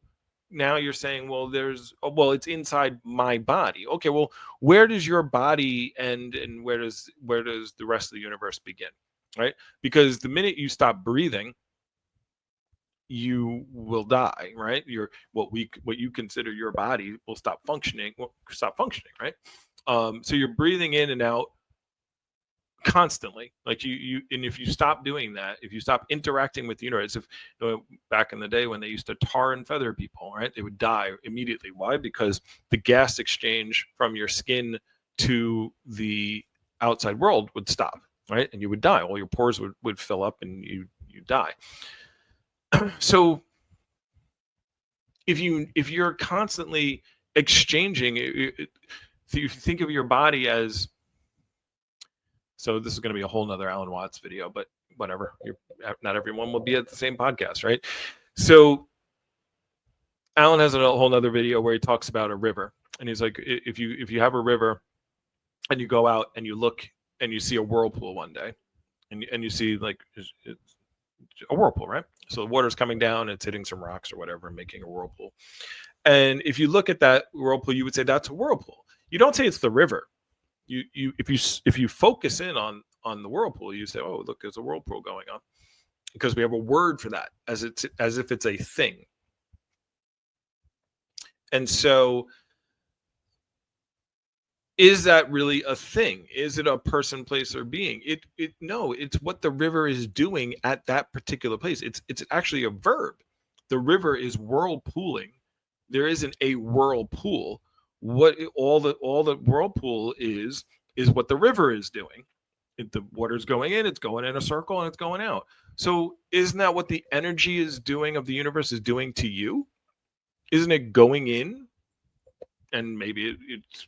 now you're saying, well, it's inside my body. Okay, well, where does your body end and where does the rest of the universe begin, right? Because the minute you stop breathing, you will die, right? What you consider your body will stop functioning, right? So you're breathing in and out constantly, like you and if you stop doing that, if you stop interacting with the universe, back in the day when they used to tar and feather people, right, they would die immediately. Why? Because the gas exchange from your skin to the outside world would stop, right, and you would die. All your pores would fill up and you die. So if you're constantly exchanging, if you think of your body as, so this is going to be a whole nother Alan Watts video, but whatever. Not everyone will be at the same podcast, right? So Alan has a whole nother video where he talks about a river, and he's like, if you have a river and you go out and you look and you see a whirlpool one day, and you see like it's a whirlpool, right? So the water's coming down, it's hitting some rocks or whatever, making a whirlpool. And if you look at that whirlpool, you would say that's a whirlpool. You don't say it's the river. If you focus in on the whirlpool, you say, oh, look, there's a whirlpool going on, because we have a word for that as if it's a thing. And so is that really a thing? Is it a person, place, or being? No, it's what the river is doing at that particular place. It's actually a verb. The river is whirlpooling. There isn't a whirlpool. What all the whirlpool is what the river is doing. The water's going in, it's going in a circle, and it's going out. So isn't that what the energy is doing of the universe is doing to you? Isn't it going in, and maybe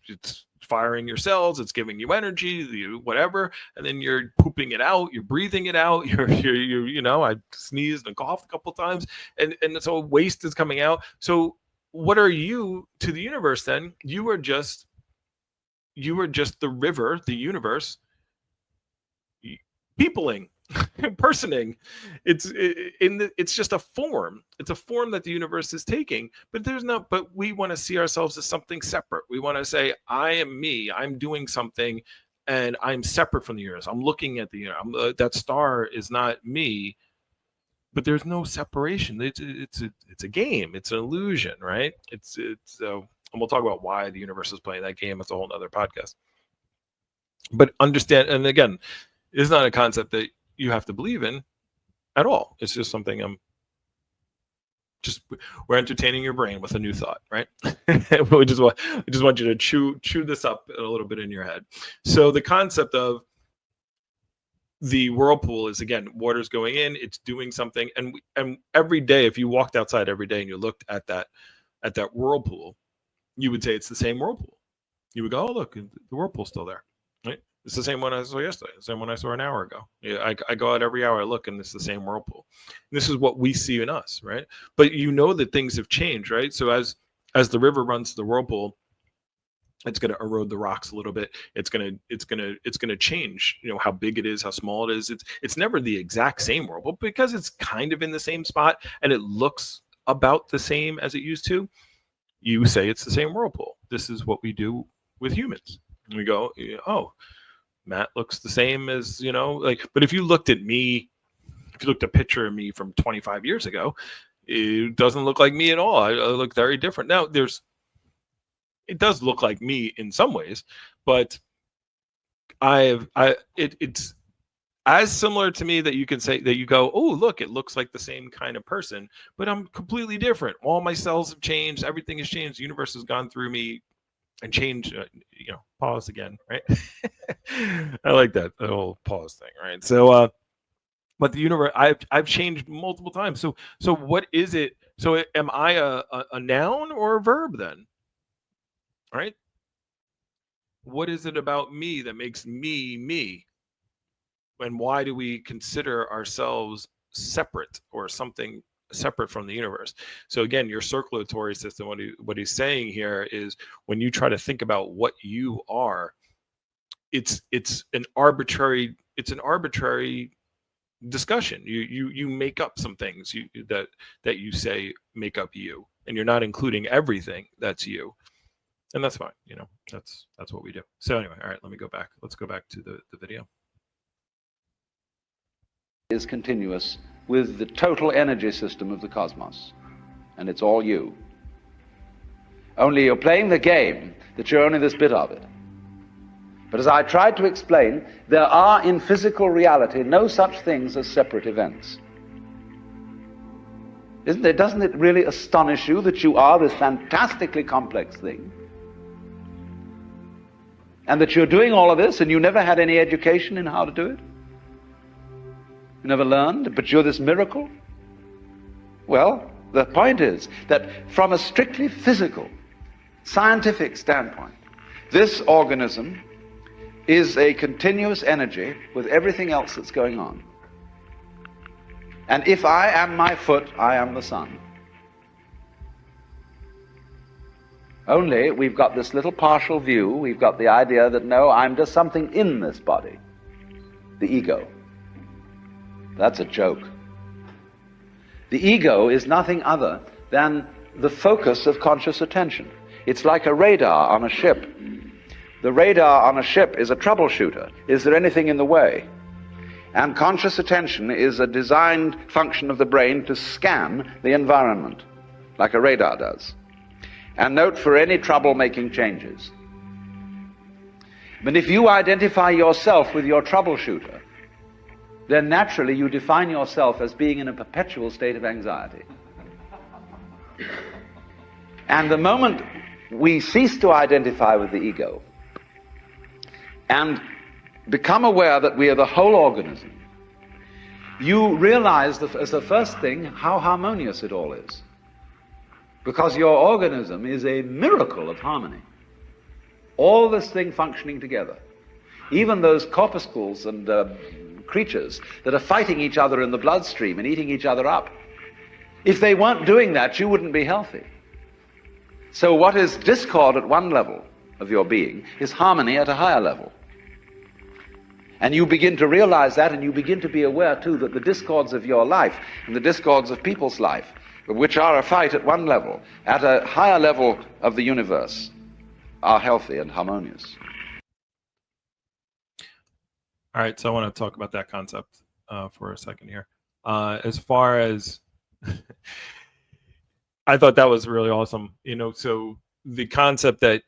it's firing your cells, it's giving you energy, whatever, and then you're pooping it out, you're breathing it out, I sneezed and coughed a couple times, and so waste is coming out. So what are you to the universe then? You are just the river, the universe, peopling, personing. It's just a form. It's a form that the universe is taking, but we want to see ourselves as something separate. We want to say, I am me, I'm doing something, and I'm separate from the universe. I'm looking at the universe. That star is not me, but there's no separation. It's a game. It's an illusion, right? And we'll talk about why the universe is playing that game. It's a whole other podcast. But understand, and again, it's not a concept that you have to believe in at all. It's just something we're entertaining your brain with a new thought, right? we just want you to chew this up a little bit in your head. So the concept of the whirlpool is, again, water's going in, it's doing something, and every day, if you walked outside every day and you looked at that whirlpool, you would say it's the same whirlpool. You would go, oh, look, the whirlpool's still there, right? It's the same one I saw yesterday, the same one I saw an hour ago. Yeah, I go out every hour, I look, and it's the same whirlpool. And this is what we see in us, right? But you know that things have changed, right? So as the river runs to the whirlpool, it's going to erode the rocks a little bit. It's going to change, how big it is, how small it is. It's never the exact same whirlpool, because it's kind of in the same spot and it looks about the same as it used to. You say it's the same whirlpool. This is what we do with humans. We go, oh, Matt looks the same as, but if you looked at me if you looked at a picture of me from 25 years ago, it doesn't look like me at all. I look very different. Now, it does look like me in some ways, but it's as similar to me that you can say that you go, oh, look, it looks like the same kind of person, but I'm completely different. All my cells have changed. Everything has changed. The universe has gone through me and changed, pause again, right? I like that whole pause thing, right? So, but the universe, I've changed multiple times. So what is it? So am I a noun or a verb then? Right? What is it about me that makes me me? And why do we consider ourselves separate or something separate from the universe? So again, your circulatory system, what he's saying here is when you try to think about what you are, it's an arbitrary discussion. You make up some things that you say make up you, and you're not including everything that's you, and that's fine. That's what we do. So anyway, all right, let's go back to the video. Is continuous with the total energy system of the cosmos, and it's all you. Only you're playing the game that you're only this bit of it. But as I tried to explain, there are in physical reality no such things as separate events. Doesn't it really astonish you that you are this fantastically complex thing? And that you're doing all of this and you never had any education in how to do it? You never learned, but you're this miracle? Well, the point is that from a strictly physical, scientific standpoint, this organism is a continuous energy with everything else that's going on. And if I am my foot, I am the sun. Only we've got this little partial view. We've got the idea that, no, I'm just something in this body, the ego. That's a joke. The ego is nothing other than the focus of conscious attention. It's like a radar on a ship. The radar on a ship is a troubleshooter. Is there anything in the way? And conscious attention is a designed function of the brain to scan the environment, like a radar does, and note for any trouble-making changes. But if you identify yourself with your troubleshooter, then naturally you define yourself as being in a perpetual state of anxiety. And the moment we cease to identify with the ego and become aware that we are the whole organism, you realize as the first thing how harmonious it all is. Because your organism is a miracle of harmony. All this thing functioning together. Even those corpuscles and creatures that are fighting each other in the bloodstream and eating each other up. If they weren't doing that, you wouldn't be healthy. So what is discord at one level of your being is harmony at a higher level. And you begin to realize that, and you begin to be aware too that the discords of your life and the discords of people's life, which are a fight at one level, at a higher level of the universe, are healthy and harmonious. All right, so I want to talk about that concept for a second here. As far as I thought that was really awesome. So the concept that,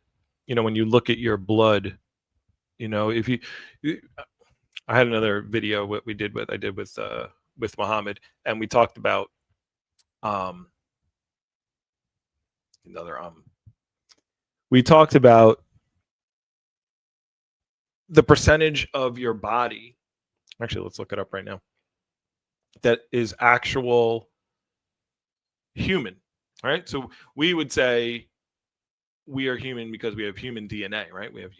when you look at your blood, if you, I had another video what I did with Muhammad, and we talked about we talked about the percentage of your body. Actually, let's look it up right now. That is actual human, right? So we would say we are human because we have human DNA, right? We have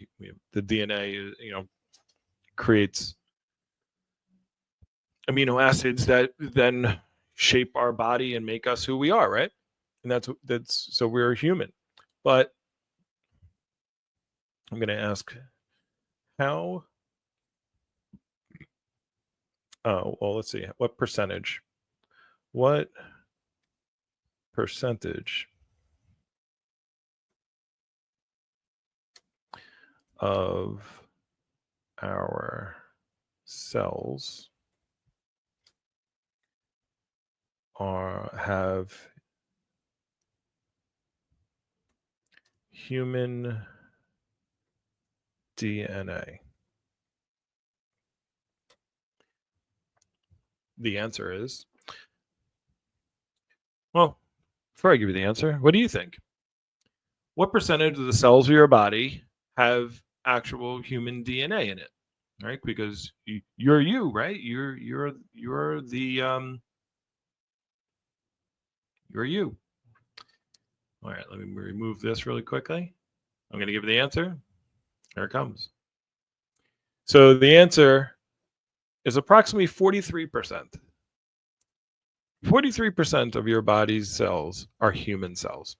the DNA, creates amino acids that then shape our body and make us who we are, right? And that's so we're human. But I'm going to ask how. Oh, well, let's see. What percentage of our cells have human DNA? The answer is, well, before I give you the answer, what do you think? What percentage of the cells of your body have actual human DNA in it? Right? Because you're you, right? You're the you're you. All right, let me remove this really quickly. I'm going to give you the answer. Here it comes. So the answer is approximately 43%. 43% of your body's cells are human cells.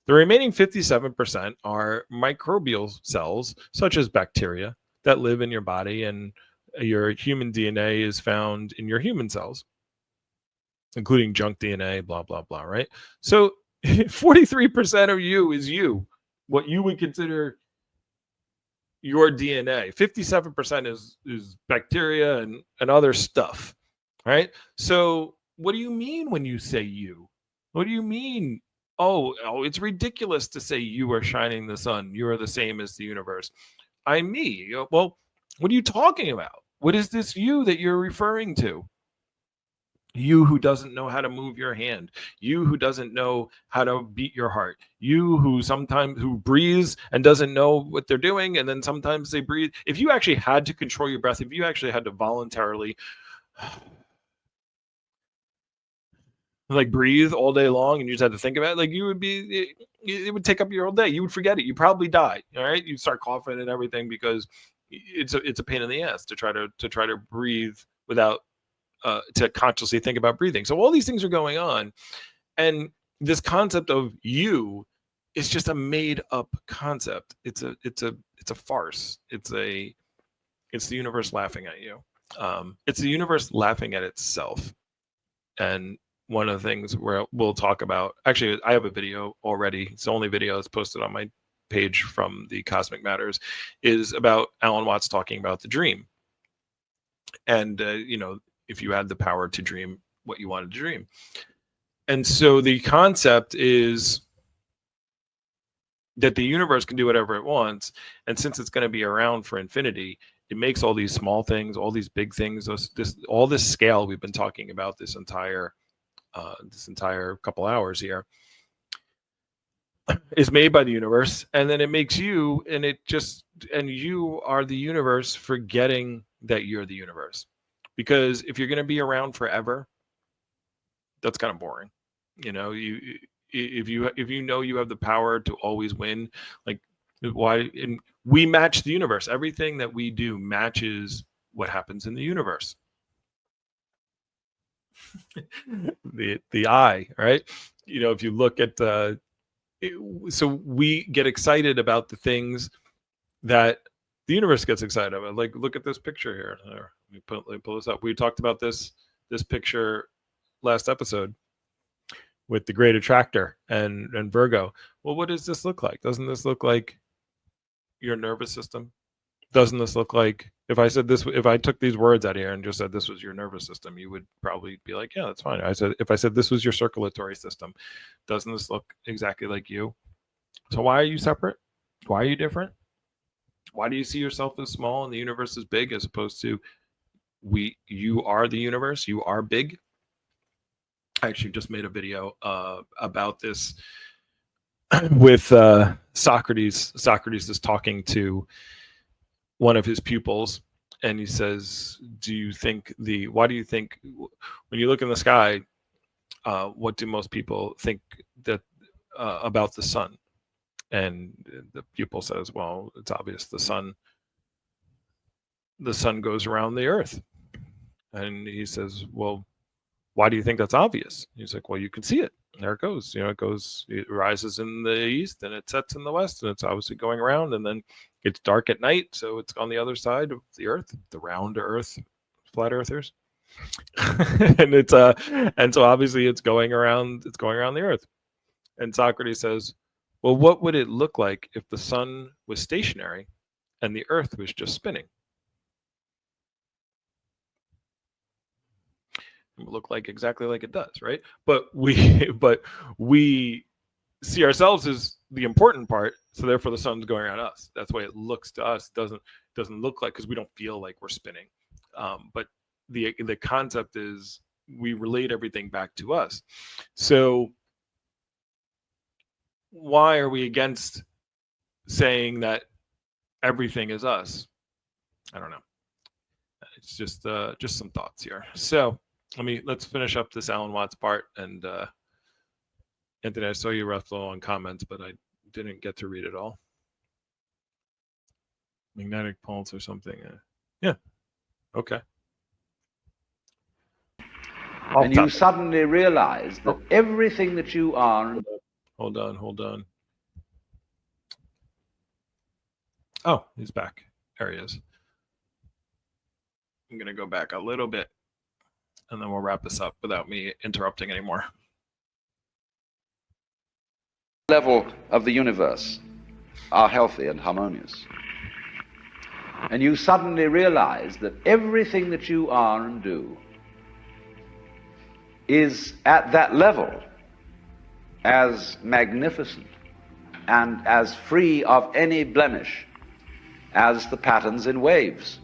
The remaining 57% are microbial cells, such as bacteria, that live in your body, and your human DNA is found in your human cells, including junk DNA, blah, blah, blah, right? So 43% of you is you, what you would consider your DNA. 57% is bacteria and other stuff, right? So what do you mean when you say you? What do you mean? Oh, it's ridiculous to say you are shining the sun. You are the same as the universe. I'm me. Well, what are you talking about? What is this you that you're referring to? You who doesn't know how to move your hand, you who doesn't know how to beat your heart, you who sometimes who breathes and doesn't know what they're doing, and then sometimes they breathe. If you actually had to control your breath, if you actually had to voluntarily like breathe all day long and you just had to think about it, like you would be it would take up your whole day. You would forget it. You probably die. All right. You start coughing and everything because it's a pain in the ass to try to breathe without to consciously think about breathing. So all these things are going on, and this concept of you is just a made up concept. It's a farce. It's the universe laughing at you. It's the universe laughing at itself. And one of the things where we'll talk about, actually, I have a video already. It's the only video that's posted on my page from the Cosmic Matters, is about Alan Watts talking about the dream. And if you had the power to dream what you wanted to dream. And so the concept is that the universe can do whatever it wants. And since it's going to be around for infinity, it makes all these small things, all these big things, all this scale we've been talking about this entire couple hours here is made by the universe. And then it makes you, and you are the universe, forgetting that you're the universe. Because if you're going to be around forever, that's kind of boring. If you know you have the power to always win, like why? And we match the universe. Everything that we do matches what happens in the universe. the eye, right? If you look at so we get excited about the things that the universe gets excited about. Like, look at this picture here. Let me pull this up. We talked about this picture last episode with the Great Attractor and Virgo. Well, what does this look like? Doesn't this look like your nervous system? Doesn't this look like, if I took these words out of here and just said this was your nervous system, you would probably be like, yeah, that's fine. If I said this was your circulatory system, doesn't this look exactly like you? So why are you separate? Why are you different? Why do you see yourself as small and the universe is big, as opposed to you are the universe, you are big? I actually just made a video about this with Socrates. Socrates is talking to one of his pupils, and he says, why do you think when you look in the sky, what do most people think that about the sun? And the pupil says, well, it's obvious, the sun goes around the earth. And he says, well, why do you think that's obvious? He's like, well, you can see it. There it goes. It rises in the east and it sets in the west, and it's obviously going around, and then it's dark at night, so it's on the other side of the earth, the round earth, flat earthers. And so obviously it's going around the earth. And Socrates says, well, what would it look like if the sun was stationary and the earth was just spinning? It will look like exactly like it does, right? But we see ourselves as the important part, so therefore the sun's going around us. That's why it looks to us. Doesn't look like, because we don't feel like we're spinning. But the concept is we relate everything back to us. So why are we against saying that everything is us? I don't know. It's just some thoughts here. So let's finish up this Alan Watts part. And Anthony, I saw you wrestle on comments, but I didn't get to read it all. Magnetic pulse or something. Yeah. Okay. And you suddenly realize that everything that you are... Hold on. Oh, he's back. There he is. I'm going to go back a little bit, and then we'll wrap this up without me interrupting anymore. Level of the universe are healthy and harmonious. And you suddenly realize that everything that you are and do is at that level as magnificent and as free of any blemish as the patterns in waves,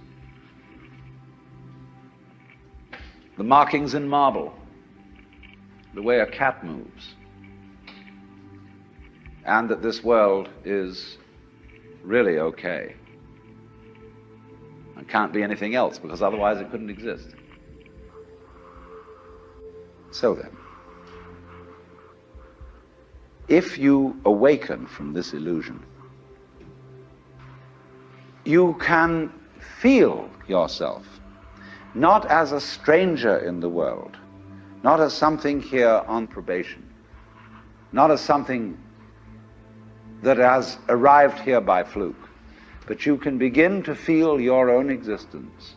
the markings in marble, the way a cat moves, and that this world is really okay and can't be anything else, because otherwise it couldn't exist. So then, if you awaken from this illusion, you can feel yourself not as a stranger in the world, not as something here on probation, not as something that has arrived here by fluke, but you can begin to feel your own existence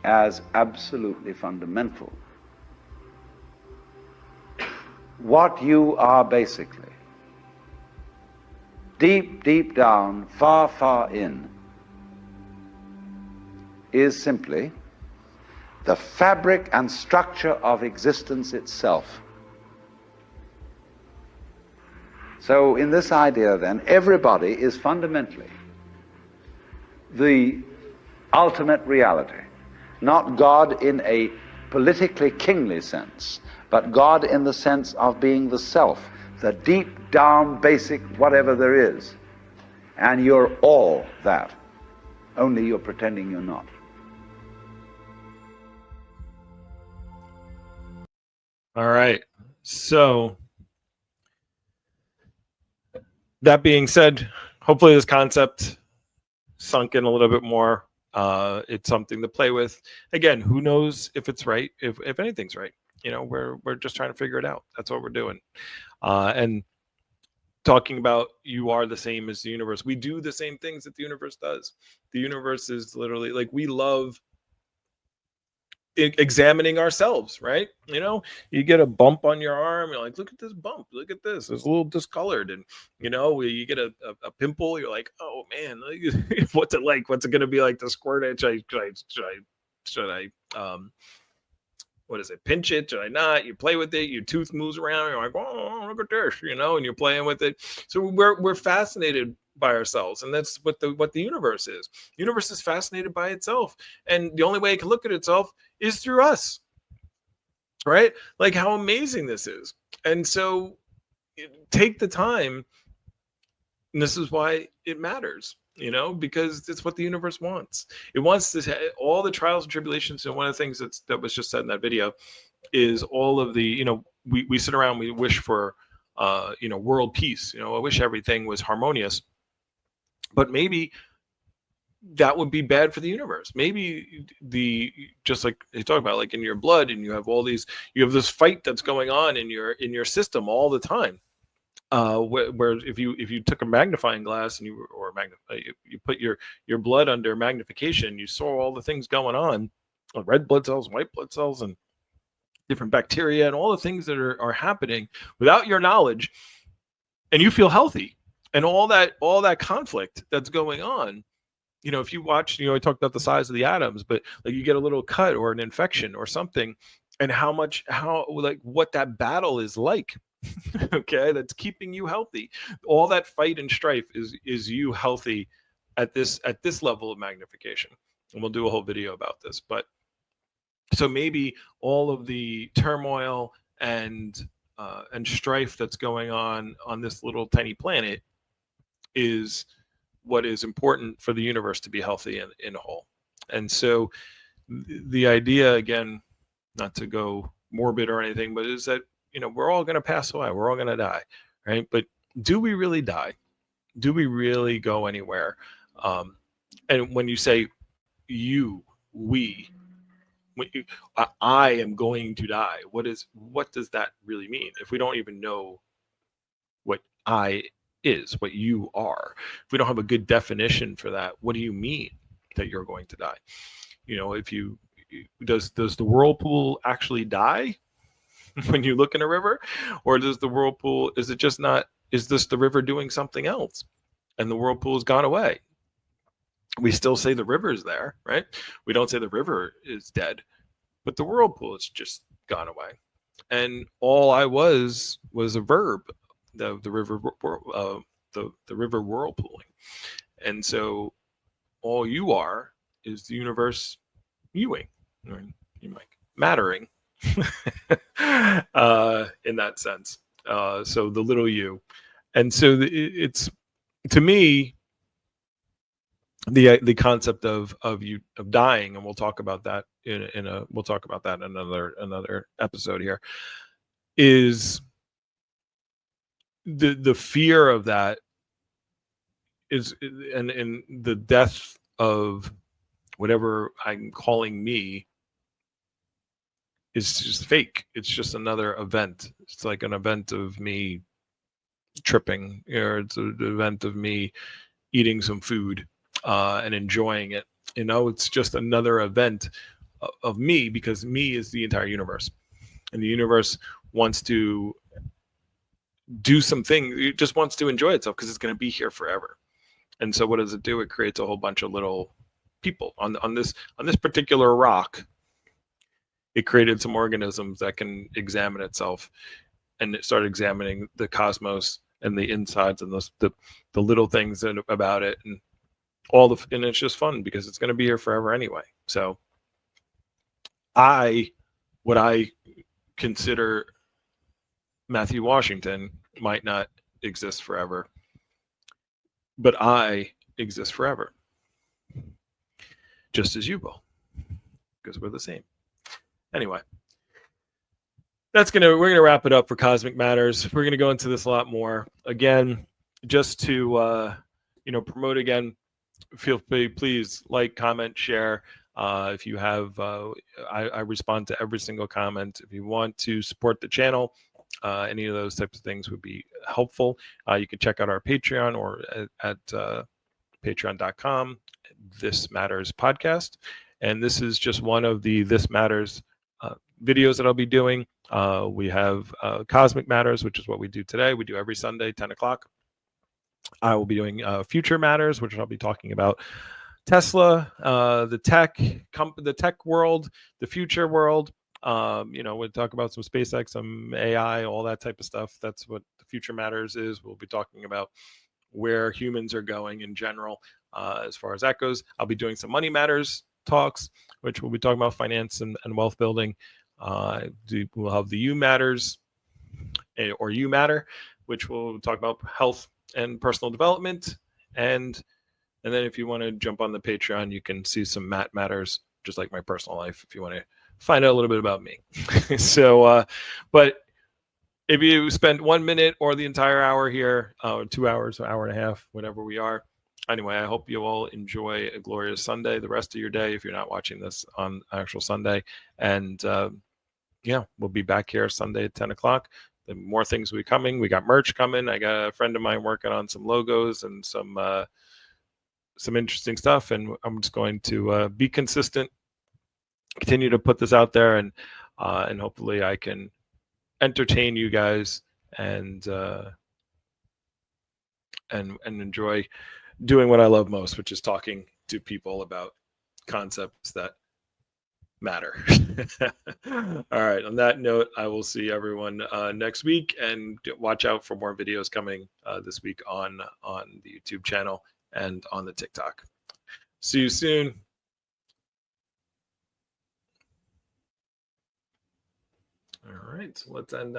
as absolutely fundamental. What you are basically, deep, deep down, far, far in, is simply the fabric and structure of existence itself. So in this idea then, everybody is fundamentally the ultimate reality, not God in a politically kingly sense, but God in the sense of being the self, the deep down basic whatever there is. And you're all that, only you're pretending you're not. All right. So that being said, hopefully this concept sunk in a little bit more. It's something to play with. Again, who knows if it's right, if anything's right. You know, we're just trying to figure it out. That's what we're doing. And talking about you are the same as the universe. We do the same things that the universe does. The universe is literally like, we love examining ourselves, right? You know, you get a bump on your arm, you're like, look at this bump, look at this, it's a little discolored. And you know, you get a pimple, you're like, oh man, what's it like? What's it going to be like to squirt it? Should I what is it, pinch it? Should I not? You play with it, your tooth moves around, you're like, oh, look at this, you know, and you're playing with it. So we're fascinated by ourselves, and that's what the universe is. The universe is fascinated by itself, and the only way it can look at itself is through us, right? Like how amazing this is. And so take the time, and this is why it matters, you know, because it's what the universe wants. It wants this, all the trials and tribulations. And one of the things that was just said in that video is all of the, you know, we sit around, we wish for you know, world peace. You know, I wish everything was harmonious. But maybe that would be bad for the universe. Maybe just like they talk about, like in your blood, and you have this fight that's going on in your system all the time. Where if you took a magnifying glass and you put your blood under magnification, you saw all the things going on, red blood cells, white blood cells, and different bacteria, and all the things that are happening without your knowledge, and you feel healthy. And all that conflict that's going on, you know, if you watch, you know, I talked about the size of the atoms, but like you get a little cut or an infection or something, and how like what that battle is like. Okay, that's keeping you healthy. All that fight and strife is you healthy at this level of magnification. And we'll do a whole video about this. But so maybe all of the turmoil and strife that's going on this little tiny planet is what is important for the universe to be healthy and in whole. And so the idea, again, not to go morbid or anything, but is that, we're all going to pass away, we're all going to die, right? But do we really die? Do we really go anywhere? And when you say we, I am going to die, what does that really mean if we don't even know what I is, what you are? If we don't have a good definition for that, what do you mean that you're going to die? If you does the whirlpool actually die when you look in a river, or does the whirlpool, is it just not, is this the river doing something else and the whirlpool has gone away? We still say the river is there, right? We don't say the river is dead, but the whirlpool has just gone away. And all I was a verb, the river the river whirlpooling. And so all you are is the universe mewing, or you might mattering in that sense. So the little you. And so it's, to me, the concept of dying, and we'll talk about that in another episode here, is the fear of that is, and the death of whatever I'm calling me is just fake. It's just another event. It's like an event of me tripping, or it's an event of me eating some food and enjoying it. It's just another event of me, because me is the entire universe, and the universe wants to do something. It just wants to enjoy itself because it's going to be here forever. And so what does it do? It creates a whole bunch of little people on this particular rock. It created some organisms that can examine itself, and it started examining the cosmos and the insides and the little things about it, and and it's just fun because it's going to be here forever anyway. So what I consider Matthew Washington might not exist forever, but I exist forever, just as you will, because we're the same. Anyway, we're gonna wrap it up for Cosmic Matters. We're gonna go into this a lot more. Again, just to promote again, feel free, please like, comment, share. If you have, I respond to every single comment. If you want to support the channel, any of those types of things would be helpful. You can check out our Patreon, or at patreon.com, This Matters Podcast. And this is just one of the This Matters videos that I'll be doing. We have Cosmic Matters, which is what we do today. We do every Sunday, 10 o'clock. I will be doing Future Matters, which I'll be talking about Tesla, the tech world, the future world. We'll talk about some SpaceX, some AI, all that type of stuff. That's what the Future Matters is. We'll be talking about where humans are going in general, as far as that goes. I'll be doing some Money Matters talks, which we'll be talking about finance and wealth building. We'll have the You Matters, or You Matter, which we'll talk about health and personal development. And then if you want to jump on the Patreon, you can see some Matt Matters, just like my personal life, if you want to find out a little bit about me. So, but if you spend 1 minute or the entire hour here, 2 hours, an hour and a half, whatever we are. Anyway, I hope you all enjoy a glorious Sunday, the rest of your day, if you're not watching this on actual Sunday. And we'll be back here Sunday at 10 o'clock. The more things will be coming. We got merch coming. I got a friend of mine working on some logos and some interesting stuff. And I'm just going to be consistent, continue to put this out there, and hopefully I can entertain you guys and enjoy doing what I love most, which is talking to people about concepts that matter. All right. On that note, I will see everyone next week, and watch out for more videos coming this week on the YouTube channel and on the TikTok. See you soon. All right. So let's end.